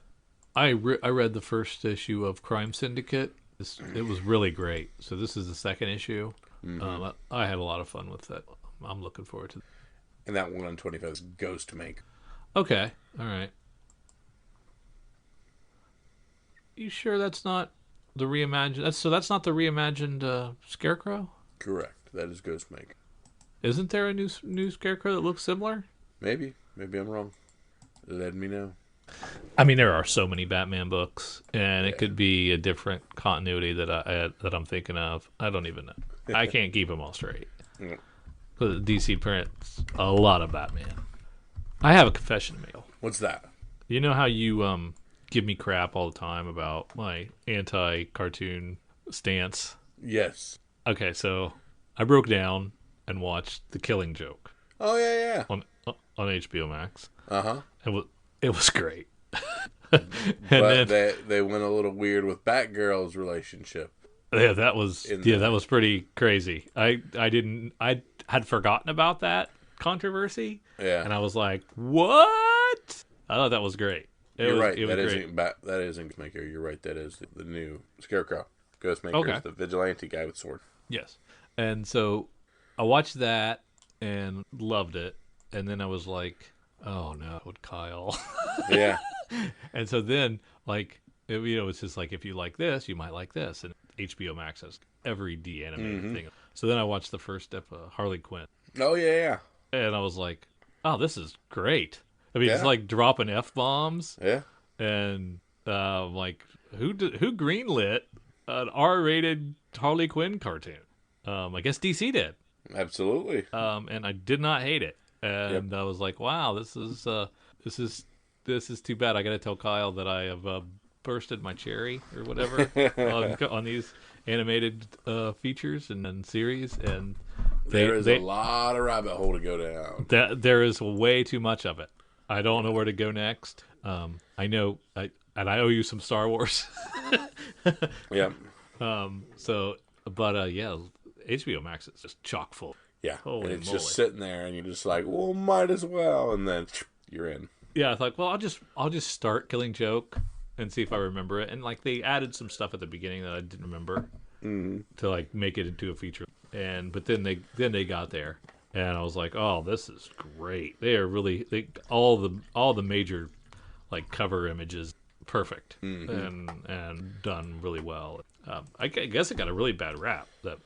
I read the first issue of Crime Syndicate. It was really great. So this is the second issue. Mm-hmm. I had a lot of fun with that. I'm looking forward to it. And that 1 in 25 is Ghost Make. Okay. All right. You sure that's not the reimagined. So that's not the reimagined Scarecrow. Correct. That is Ghostmaker. Isn't there a new Scarecrow that looks similar? Maybe I'm wrong. Let me know. I mean, there are so many Batman books, and Yeah. it could be a different continuity that I'm thinking of. I don't even know. I can't keep them all straight. Yeah. Because DC prints a lot of Batman. I have a confession to make. What's that? You know how you give me crap all the time about my anti-cartoon stance? Yes. Okay, so I broke down and watched The Killing Joke Oh yeah. on HBO Max. Uh-huh. It was great. But they went a little weird with Batgirl's relationship. Yeah, that was pretty crazy. I had forgotten about that controversy. Yeah. And I was like, "What?" I thought that was great. You're right. It was That great. that isn't Ghostmaker. You're right. That is the new Scarecrow. Ghostmaker Okay. is the vigilante guy with sword. Yes. And so I watched that and loved it. And then I was like, "Oh no, Kyle." Yeah. And so then, like, it's just like, if you like this, you might like this. And HBO Max has every de-animated thing. So then I watched the first step of Harley Quinn. Oh yeah. And I was like, oh, this is great. I mean, it's Yeah. like dropping F-bombs. Yeah. And like, who greenlit an R-rated Harley Quinn cartoon? I guess DC did. Absolutely. And I did not hate it. And I was like, wow, this is too bad. I got to tell Kyle that I have bursted my cherry or whatever on these animated features and series, and There is a lot of rabbit hole to go down. there is way too much of it. I don't know where to go next. I know, I owe you some Star Wars. Yeah. So, but yeah, HBO Max is just chock full. Yeah. Holy and it's moly. just sitting there, and you're just like, well, might as well, and then you're in. Yeah, I thought, well, I'll just start Killing Joke and see if I remember it. And like, they added some stuff at the beginning that I didn't remember to like make it into a feature. But then they got there, and I was like, oh, this is great. They are really all the major like cover images perfect and done really well. I guess it got a really bad rap, that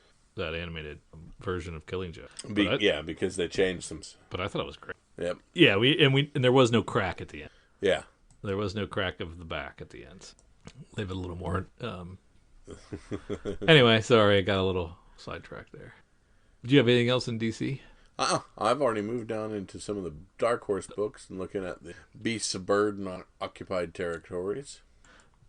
animated version of Killing Joke. Because they changed some. But I thought it was great. Yep. Yeah, and there was no crack at the end. Yeah. There was no crack of the back at the end. Leave it a little more. Anyway, sorry, I got a little sidetracked there. Do you have anything else in DC? I've already moved down into some of the Dark Horse books and looking at the Beasts of Burden on Occupied Territories.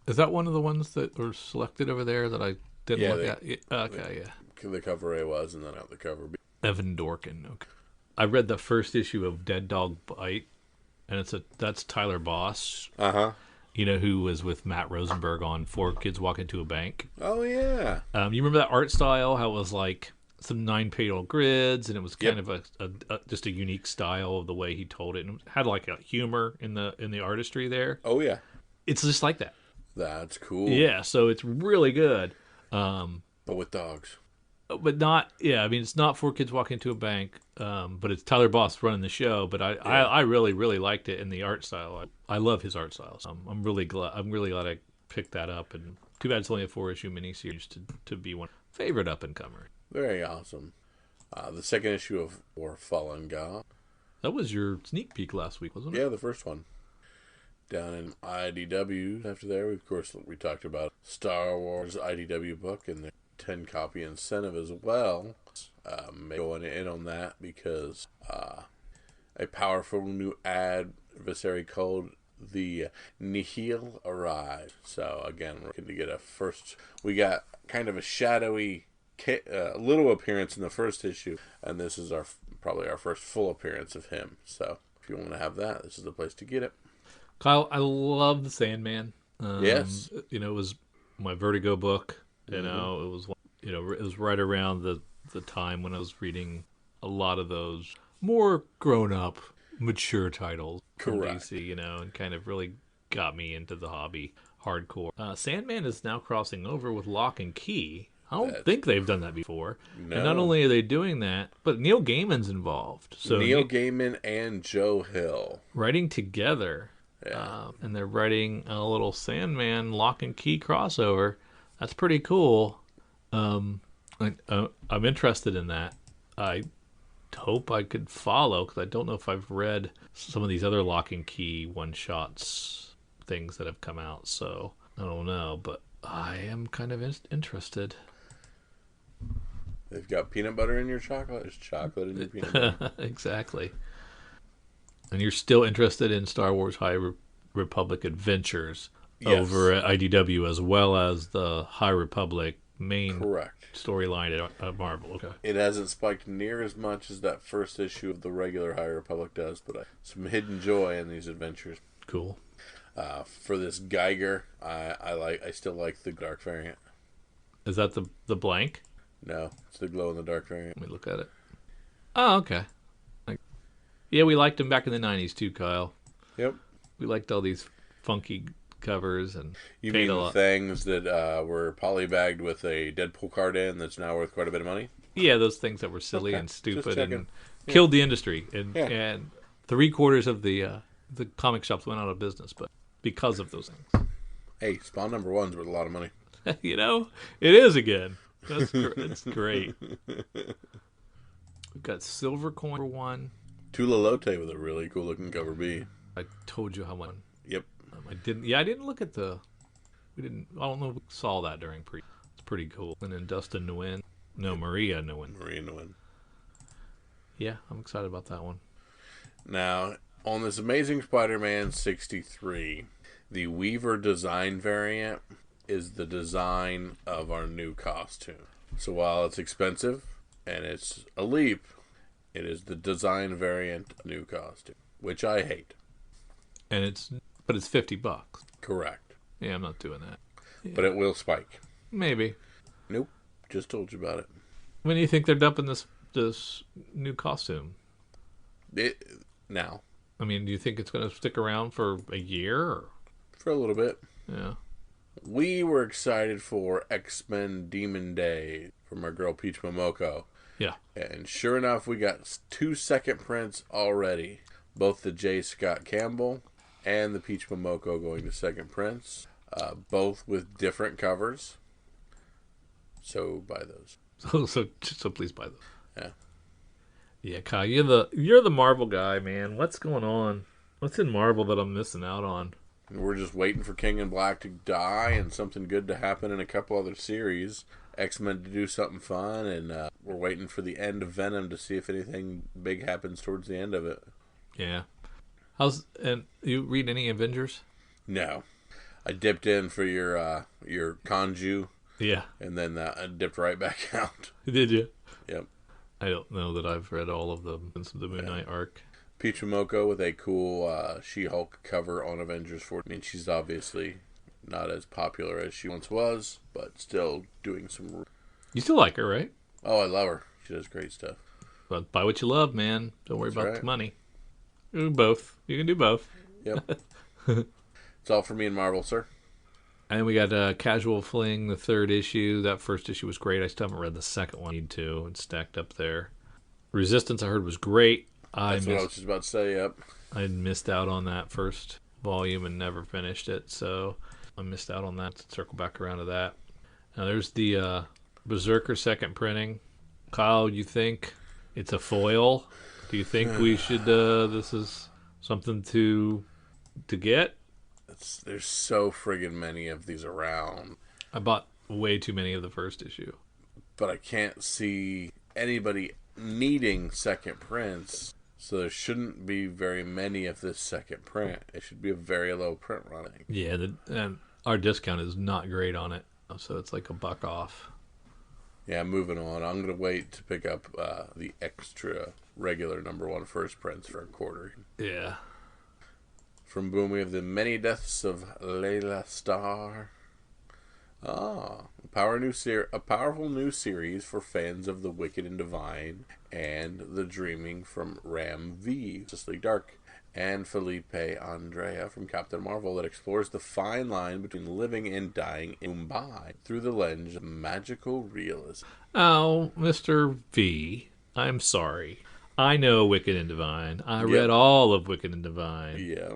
Is that one of the ones that were selected over there that I didn't look at? Yeah. The cover A was, and then out the cover B. Evan Dorkin. Okay. I read the first issue of Dead Dog Bite, and that's Tyler Boss. You know, who was with Matt Rosenberg on Four Kids Walk Into a Bank. Oh yeah. You remember that art style? How it was like some 9-panel grids, and it was kind of a just a unique style of the way he told it, and it had like a humor in the artistry there. Oh yeah. It's just like that. That's cool. Yeah, so it's really good. But with dogs. But not, yeah, I mean, it's not Four Kids Walk Into a Bank, but it's Tyler Boss running the show. But I really, really liked it in the art style. I love his art style. So I'm really glad I picked that up. And too bad it's only a 4-issue miniseries to be one favorite up and comer. Very awesome. The second issue of War Fallen God. That was your sneak peek last week, wasn't it? Yeah, the first one. Down in IDW. After there, we talked about Star Wars IDW book and the 10-copy incentive as well. Going in on that because a powerful new adversary called the Nihil arrived. So again, we're looking to get we got kind of a shadowy little appearance in the first issue, and this is probably our first full appearance of him. So if you want to have that, this is the place to get it. Kyle, I love the Sandman. Yes. It was my Vertigo book. It was it was right around the time when I was reading a lot of those more grown up, mature titles from Correct. DC, and kind of really got me into the hobby hardcore. Sandman is now crossing over with Lock and Key. I don't think they've done that before. No. And not only are they doing that, but Neil Gaiman's involved. So Neil Gaiman and Joe Hill writing together. Yeah. And they're writing a little Sandman Lock and Key crossover. That's pretty cool. I'm interested in that. I hope I could follow because I don't know if I've read some of these other Lock and Key one shots things that have come out. So I don't know, but I am kind of interested. They've got peanut butter in your chocolate. There's chocolate in your peanut butter. Exactly. And you're still interested in Star Wars High Republic Adventures over at IDW as well as the High Republic main storyline at Marvel. Okay. It hasn't spiked near as much as that first issue of the regular High Republic does, but some hidden joy in these adventures. Cool. For this Geiger, I still like the dark variant. Is that the blank? No, it's the glow in the dark variant. Let me look at it. Oh, okay. Yeah, we liked him back in the 90s too, Kyle. Yep. We liked all these funky covers and you mean the things that were polybagged with a Deadpool card in that's now worth quite a bit of money? Yeah, those things that were silly and stupid and killed the industry, and 3/4 of the comic shops went out of business, but because of those things. Hey, Spawn #1's worth a lot of money. You know, it is again. That's great. We've got Silver Coin 1. Tula Lote with a really cool looking cover B. I told you how much. Yep. I didn't. Yeah, I didn't look at the. We didn't. I don't know if we saw that during pre. It's pretty cool. And then Dustin Nguyen. No, Maria Nguyen. Maria Nguyen. Yeah, I'm excited about that one. Now, on this Amazing Spider-Man 63, the Weaver design variant is the design of our new costume. So while it's expensive and it's a leap, it is the design variant new costume, which I hate. And it's $50. Correct. Yeah, I'm not doing that. Yeah. But it will spike. Maybe. Nope. Just told you about it. When do you think they're dumping this new costume? Now. I mean, do you think it's going to stick around for a year? Or? For a little bit. Yeah. We were excited for X-Men Demon Day from our girl Peach Momoko. Yeah. And sure enough, we got 2 second prints already. Both the J. Scott Campbell and the Peach Momoko going to second prints. Both with different covers. So buy those. So please buy those. Yeah. Yeah, Kyle, you're the Marvel guy, man. What's going on? What's in Marvel that I'm missing out on? We're just waiting for King in Black to die and something good to happen in a couple other series. X-Men to do something fun, and we're waiting for the end of Venom to see if anything big happens towards the end of it. Yeah. And you read any Avengers? No. I dipped in for your Kanju. Yeah. And then I dipped right back out. Did you? Yep. I don't know that I've read all of them since the Moon Knight arc. Peach Momoko with a cool She-Hulk cover on Avengers 4. I mean, she's obviously not as popular as she once was, but still doing some... You still like her, right? Oh, I love her. She does great stuff. But buy what you love, man. Don't worry about the money. You can do both. You can do both. Yep. It's all for me and Marvel, sir. And we got Casual Fling, the 3rd issue. That first issue was great. I still haven't read the second one. I need to. It's stacked up there. Resistance, I heard, was great. That's what I was just about to say, yep. I missed out on that first volume and never finished it, so I missed out on that. Circle back around to that. Now there's the Berserker second printing. Kyle, you think it's a foil? Do you think we should, this is something to get? There's so friggin' many of these around. I bought way too many of the first issue. But I can't see anybody needing second prints, so there shouldn't be very many of this second print. It should be a very low print running. Yeah, and our discount is not great on it, so it's like $1 off. Yeah, moving on. I'm going to wait to pick up the extra regular #1 first prints for a quarter. Yeah. From Boom, we have The Many Deaths of Layla Starr. A powerful new series for fans of The Wicked and Divine and The Dreaming from Ram V, Justice League Dark, and Felipe Andrea from Captain Marvel that explores the fine line between living and dying in Mumbai through the lens of magical realism. Oh, Mr. V, I'm sorry. I know Wicked and Divine. I read all of Wicked and Divine. Yeah.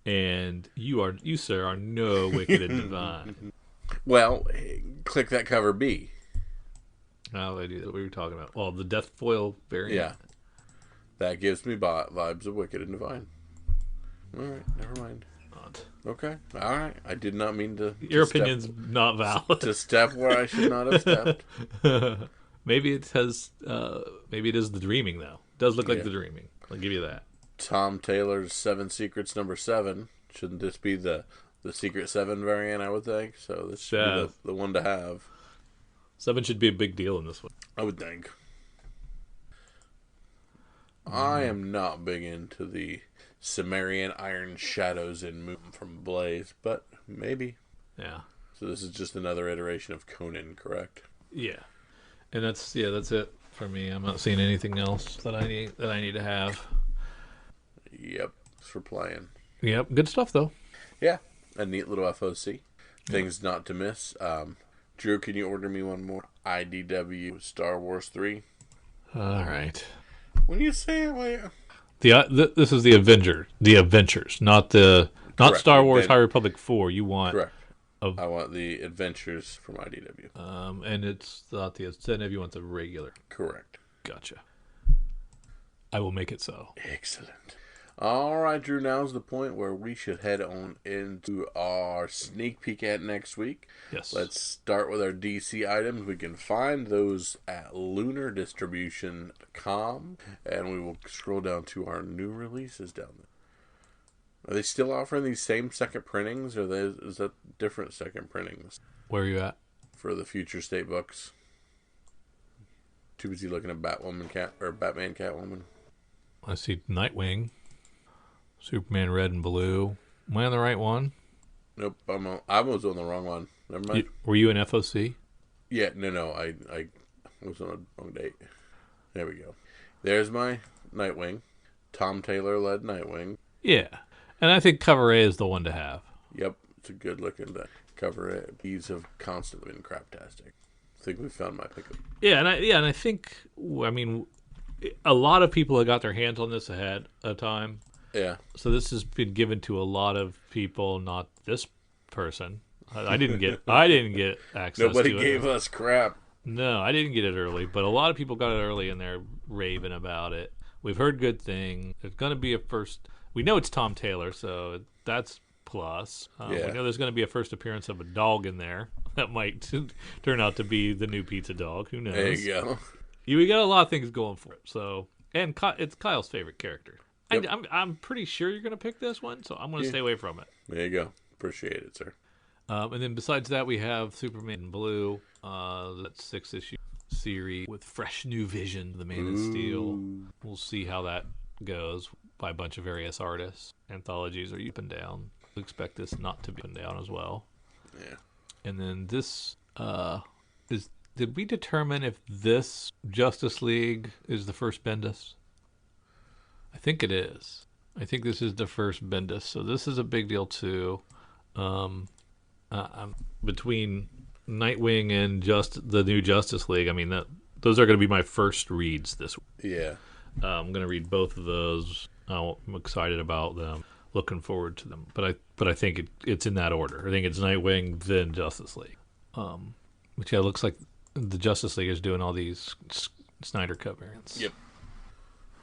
And you, sir, are no Wicked and Divine. Well, click that cover B. Oh, they do. What were you talking about? Well, the death foil variant. Yeah. That gives me vibes of Wicked and Divine. All right, never mind. Okay, all right. I did not mean to. Your opinion's not valid. To step where I should not have stepped. Maybe it has. Maybe it is the Dreaming though. It does look like the Dreaming. I'll give you that. Tom Taylor's 7 Secrets #7. Shouldn't this be the Secret 7 variant? I would think so. This should be the one to have. 7 should be a big deal in this one. I would think. I am not big into the Cimmerian Iron Shadows in Moon from Blaze, but maybe. Yeah. So this is just another iteration of Conan, correct? Yeah. And that's it for me. I'm not seeing anything else that I need to have. Yep. Thanks for playing. Yep. Good stuff though. Yeah. A neat little FOC. Things not to miss. Drew, can you order me one more IDW Star Wars 3? All right. When you say it, wait. This is the Adventures, not Star Wars High Republic 4. You want correct? I want the Adventures from IDW. And it's not the incentive. You want the regular. Correct. Gotcha. I will make it so. Excellent. All right, Drew. Now's the point where we should head on into our sneak peek at next week. Yes. Let's start with our DC items. We can find those at lunardistribution.com, and we will scroll down to our new releases down there. Are they still offering these same second printings, or is that different second printings? Where are you at? For the Future State books. Too busy looking at Batman, Catwoman. I see Nightwing. Superman Red and Blue. Am I on the right one? Nope, I was on the wrong one. Never mind. Were you in FOC? Yeah, no, I was on a wrong date. There we go. There's my Nightwing. Tom Taylor led Nightwing. Yeah, and I think cover A is the one to have. Yep, it's a good looking cover A. These have constantly been craptastic. I think we found my pickup. Yeah, and I think a lot of people have got their hands on this ahead of time. Yeah. So this has been given to a lot of people, not this person. I didn't get access Nobody to it. gave us crap. No, I didn't get it early, but a lot of people got it early and they're raving about it. We've heard good things. There's going to be a first. We know it's Tom Taylor, so that's plus. We know there's going to be a first appearance of a dog in there that might turn out to be the new pizza dog. Who knows? There you go. We got a lot of things going for it. So, and it's Kyle's favorite character. Yep. I'm pretty sure you're going to pick this one, so I'm going to stay away from it. There you go. Appreciate it, sir. And then besides that, we have Superman in Blue. That's 6-issue series with fresh new vision, the Man of Steel. We'll see how that goes by a bunch of various artists. Anthologies are up and down. We expect this not to be up and down as well. Yeah. And then this did we determine if this Justice League is the first Bendis? I think it is. I think this is the first Bendis, so this is a big deal too. Between Nightwing and the new Justice League, I mean those are going to be my first reads this week. Yeah. I'm going to read both of those. I'm excited about them. Looking forward to them. But I think it's in that order. I think it's Nightwing, then Justice League. Which looks like the Justice League is doing all these Snyder Cut variants. Yep.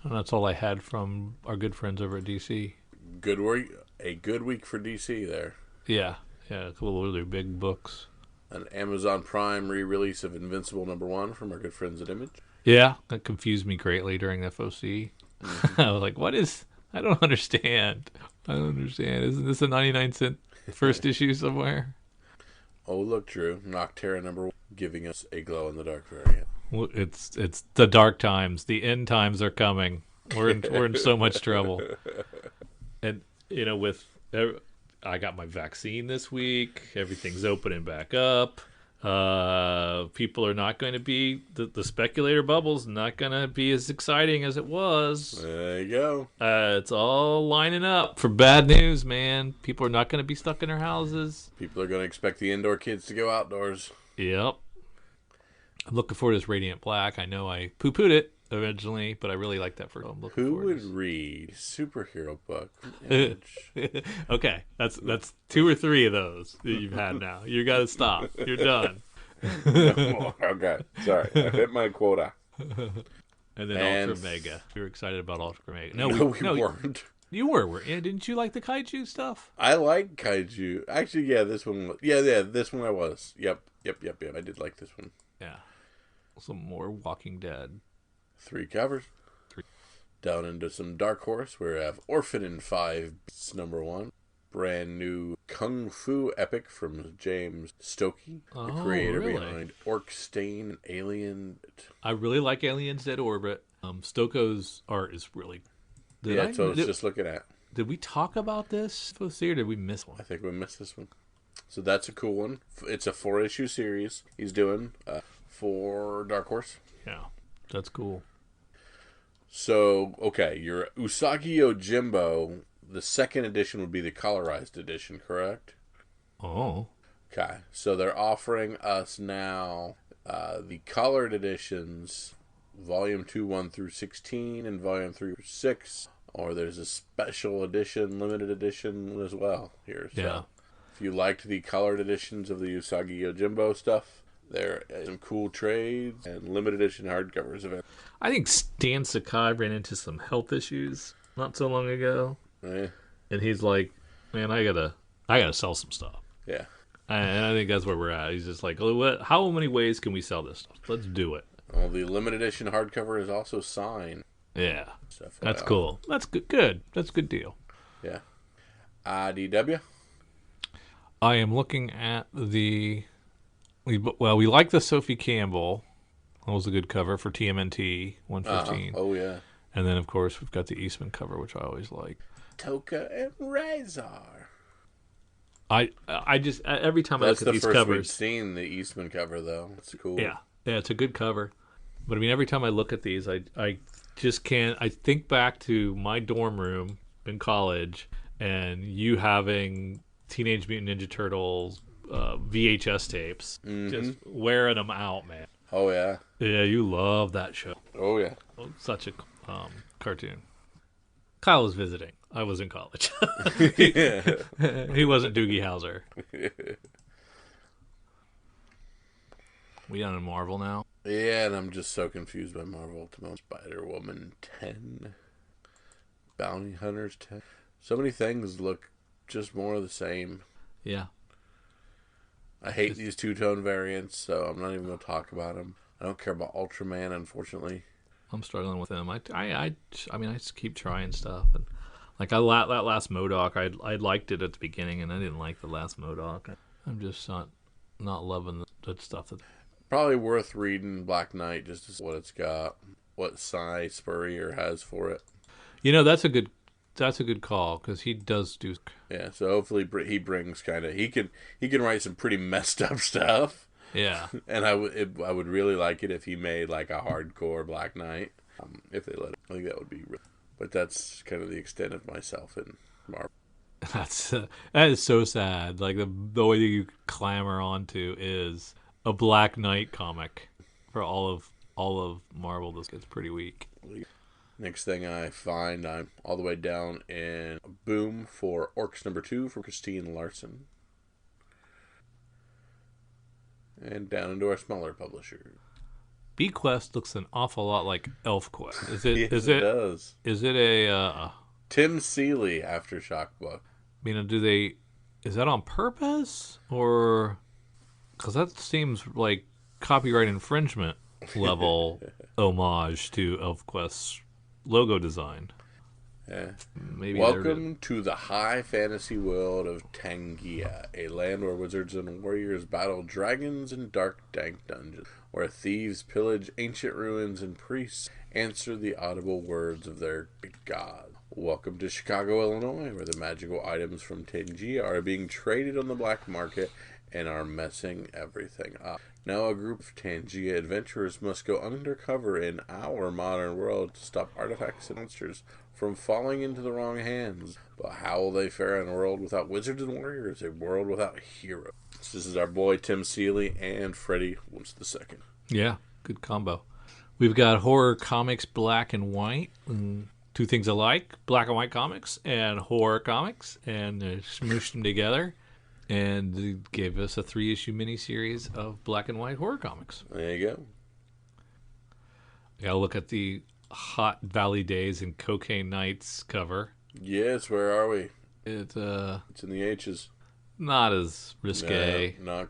And that's all I had from our good friends over at DC. Good work. A good week for DC there. Yeah. A couple of really big books. An Amazon Prime re-release of Invincible #1 from our good friends at Image. Yeah, that confused me greatly during the FOC. Mm-hmm. I was like, I don't understand. Isn't this a 99-cent first issue somewhere? Oh, look, Drew. Nocterra #1 giving us a glow-in-the-dark variant. It's the dark times. The end times are coming. We're in so much trouble. And, I got my vaccine this week. Everything's opening back up. People are not going to be the speculator bubble's not going to be as exciting as it was. There you go. It's all lining up for bad news, man. People are not going to be stuck in their houses. People are going to expect the indoor kids to go outdoors. Yep. I'm looking forward to this Radiant Black. I know I poo-pooed it originally, but I really like that first. I'm looking Who forward would to read superhero book? this. Okay, that's 2 or 3 of those that you've had now. You got to stop. You're done. No more. Okay, sorry, I hit my quota. And then And Ultra Mega. You were excited about Ultra Mega. No, we weren't. You were. Yeah, didn't you like the kaiju stuff? I like kaiju. Actually, yeah, this one. Yeah, this one I was. Yep. I did like this one. Yeah. Some more Walking Dead. 3 covers. 3. Down into some Dark Horse, where we have Orphan and 5 Beasts #1. Brand new Kung Fu epic from James Stokey, the creator behind Orc Stain and Alien. I really like Aliens Dead Orbit. Stokoe's art is really... That's what I was just looking at. Did we talk about this, or did we miss one? I think we missed this one. So that's a cool one. It's a 4-issue series he's doing for Dark Horse. Yeah, that's cool. So, okay, your Usagi Yojimbo, the 2nd edition would be the colorized edition, correct? Oh. Okay, so they're offering us now the colored editions, Volume 2, 1 through 16, and Volume 3 through 6. Or there's a special edition, limited edition as well here. So yeah. If you liked the colored editions of the Usagi Yojimbo stuff, there are some cool trades and limited edition hardcovers of it. I think Stan Sakai ran into some health issues not so long ago. Yeah. And he's like, man, I gotta sell some stuff. Yeah. And I think that's where we're at. He's just like, oh, how many ways can we sell this stuff? Let's do it. Well, the limited edition hardcover is also signed. Yeah. That's cool. That's good. That's a good deal. Yeah. IDW? I am looking at we like the Sophie Campbell. That was a good cover for TMNT 115. Oh, yeah. And then, of course, we've got the Eastman cover, which I always like. Toka and Razor. I just, every time I look at these covers. That's the first we've seen the Eastman cover, though. It's cool. Yeah, it's a good cover. But, I mean, every time I look at these, I just can't. I think back to my dorm room in college and you having Teenage Mutant Ninja Turtles VHS tapes, just wearing them out, man. Oh, yeah. Yeah, you love that show. Oh, yeah. Such a cartoon. Kyle was visiting. I was in college. He wasn't Doogie Howser. We done in Marvel now? Yeah, and I'm just so confused by Marvel Ultimate. Spider-Woman 10. Bounty Hunters 10. So many things look just more of the same. Yeah. I hate these two-tone variants, so I'm not even going to talk about them. I don't care about Ultraman, unfortunately. I'm struggling with them. I mean, I just keep trying stuff. And like that last MODOK, I liked it at the beginning, and I didn't like the last MODOK. I'm just not loving the stuff. Probably worth reading Black Knight just to see what it's got, what Cy Spurrier has for it. You know, that's a good call because he does do. Yeah, so hopefully he brings he can write some pretty messed up stuff. Yeah, and I would really like it if he made like a hardcore Black Knight, if they let it. I think that would be. But that's kind of the extent of myself in Marvel. That is so sad. Like the way that you clamor onto is a Black Knight comic for all of Marvel. This gets pretty weak. Next thing I find, I'm all the way down in Boom for Orcs #2 from Christine Larson. And down into our smaller publisher. BQuest looks an awful lot like ElfQuest. Is it? Yes, it does. Is it a Tim Seeley Aftershock book? I mean, is that on purpose or because that seems like copyright infringement level homage to ElfQuest's logo design? Yeah. Maybe. Welcome to the high fantasy world of Tangia, a land where wizards and warriors battle dragons in dark, dank dungeons, where thieves pillage ancient ruins and priests answer the audible words of their god. Welcome to Chicago, Illinois, where the magical items from Tangia are being traded on the black market and are messing everything up. Now a group of Tangia adventurers must go undercover in our modern world to stop artifacts and monsters from falling into the wrong hands. But how will they fare in a world without wizards and warriors, a world without heroes? This is our boy Tim Seeley and Freddie Woods II. Yeah, good combo. We've got horror comics, black and white, and two things alike: black and white comics and horror comics, and smooshed them together, and they gave us a 3-issue miniseries of black and white horror comics. There you go. Got to look at the Hot Valley Days and Cocaine Nights cover. Yes, where are we? It's in the H's. not as risque. No,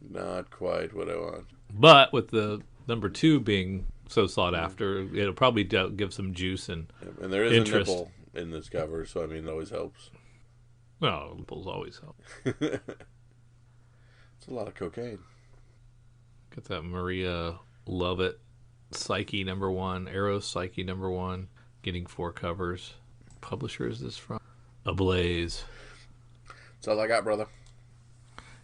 not quite what I want. But with the number 2 being so sought after, it'll probably give some juice and there is interest. a nipple in this cover, so I mean, it always helps. Well, nipples always help. It's a lot of cocaine. Got that Maria Lovett Psyche number 1, Arrow Psyche number 1, getting 4 covers. Publisher is this from? Ablaze. That's all I got, brother.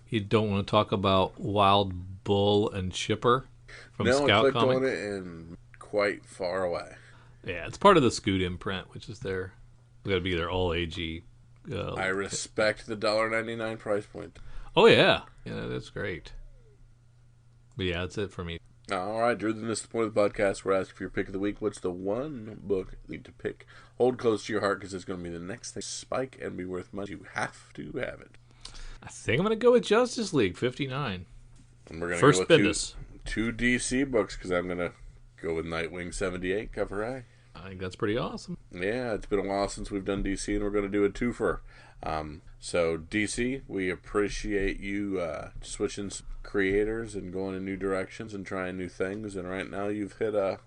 You don't want to talk about Wild Bull and Shipper from No, Scout I clicked Comics? on it and quite far away. Yeah, it's part of the Scoot imprint, which is their got to be their all agey. I respect the $1.99 price point. Oh yeah, that's great. But yeah, that's it for me. All right, Drew, then this is the point of the podcast. We're asking for your pick of the week. What's the one book you need to pick? Hold close to your heart because it's going to be the next thing. Spike and be worth money. You have to have it. I think I'm going to go with Justice League 59. And we're going to First go with business. two DC books because I'm going to go with Nightwing 78, cover A. I think that's pretty awesome. Yeah, it's been a while since we've done DC, and we're going to do a twofer. So, DC, we appreciate you switching creators and going in new directions and trying new things. And right now, you've hit a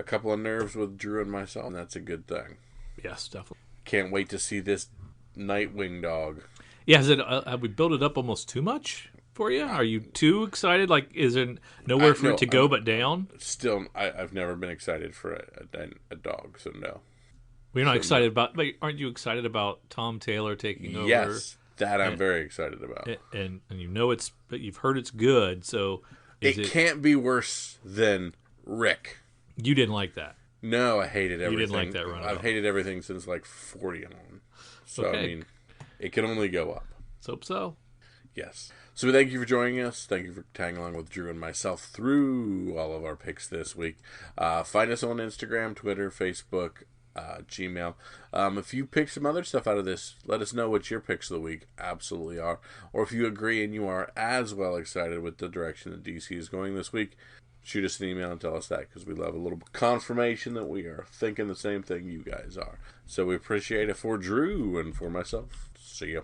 couple of nerves with Drew and myself, and that's a good thing. Yes, definitely. Can't wait to see this Nightwing dog. Yeah, have we built it up almost too much for you? Are you too excited? Like, is there nowhere for it to go but down? Still, I've never been excited for a dog, so no. We're not excited about. But aren't you excited about Tom Taylor taking over? Yes, that I'm very excited about. And you know but you've heard it's good. So it can't be worse than Rick. You didn't like that. No, I hated everything. You didn't like that run. I've hated everything since like 40 and on. So okay. I mean, it can only go up. Let's hope so. Yes. So thank you for joining us. Thank you for tagging along with Drew and myself through all of our picks this week. Find us on Instagram, Twitter, Facebook, Gmail. If you pick some other stuff out of this, let us know what your picks of the week absolutely are. Or if you agree and you are as well excited with the direction that DC is going this week, shoot us an email and tell us that, because we love a little confirmation that we are thinking the same thing you guys are. So we appreciate it for Drew and for myself. See ya.